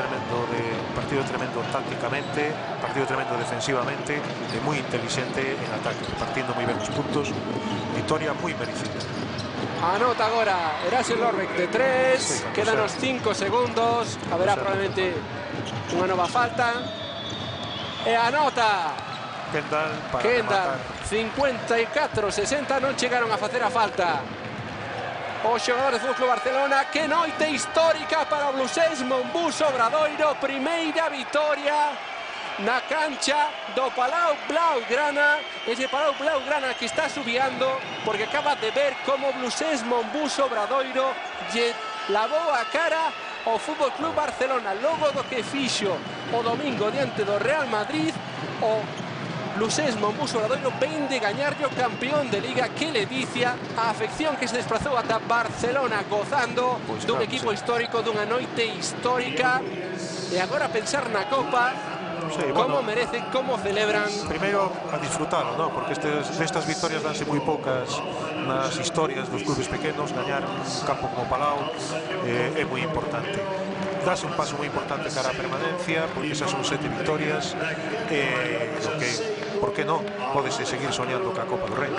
tremendo tácticamente, partido tremendo defensivamente e moi inteligente en ataque, partindo moi ben os puntos. Victoria moi merecida. Anota agora Erasel Lorbeck de 3, quedan os 5 segundos, haberá probablemente unha nova falta. E anota Kendall, 54-60, non chegaron a facer a falta os xogadores do Club Barcelona. Que noite histórica para o Blusés Monbus Obradoiro, primeira vitoria na cancha do Palau Blaugrana. Ese Palau Blaugrana que está subiando porque acaba de ver como Blusés Monbus Obradoiro lle lavou a cara ao Fútbol Club Barcelona logo do que fixo o domingo diante do Real Madrid. O Blusés Monbus Obradoiro ven de gañarlle o campeón de Liga. Que ledicia a afección que se desplazou ata Barcelona gozando dun equipo histórico, dunha noite histórica. E agora pensar na Copa, como merecen, como celebran. Primeiro a disfrutalo, ¿no? Porque estas victorias danse moi poucas nas historias dos clubes pequenos. Gañar un campo como Palau é moi importante. Dase un paso moi importante cara a permanencia, porque esas son 7 victorias lo que, por que non, podese seguir soñando ca Copa do Rei.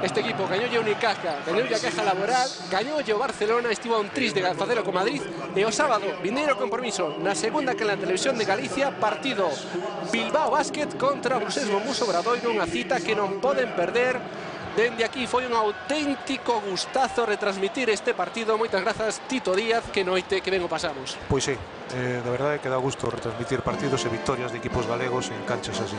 Este equipo gañoulle a Unicaja, gañoulle a Caja Laboral, gañoulle o Barcelona, estivo a un tris de facelo con Madrid. E o sábado, vindeiro compromiso na segunda que na Televisión de Galicia, partido Bilbao Basket contra Blusés Monbus Obradoiro, unha cita que non poden perder. Dende aquí foi un auténtico gustazo retransmitir este partido. Moitas grazas, Tito Díaz, que noite que ben o pasamos. Pois sí, de verdade que dá gusto retransmitir partidos e victorias de equipos galegos en canchas así.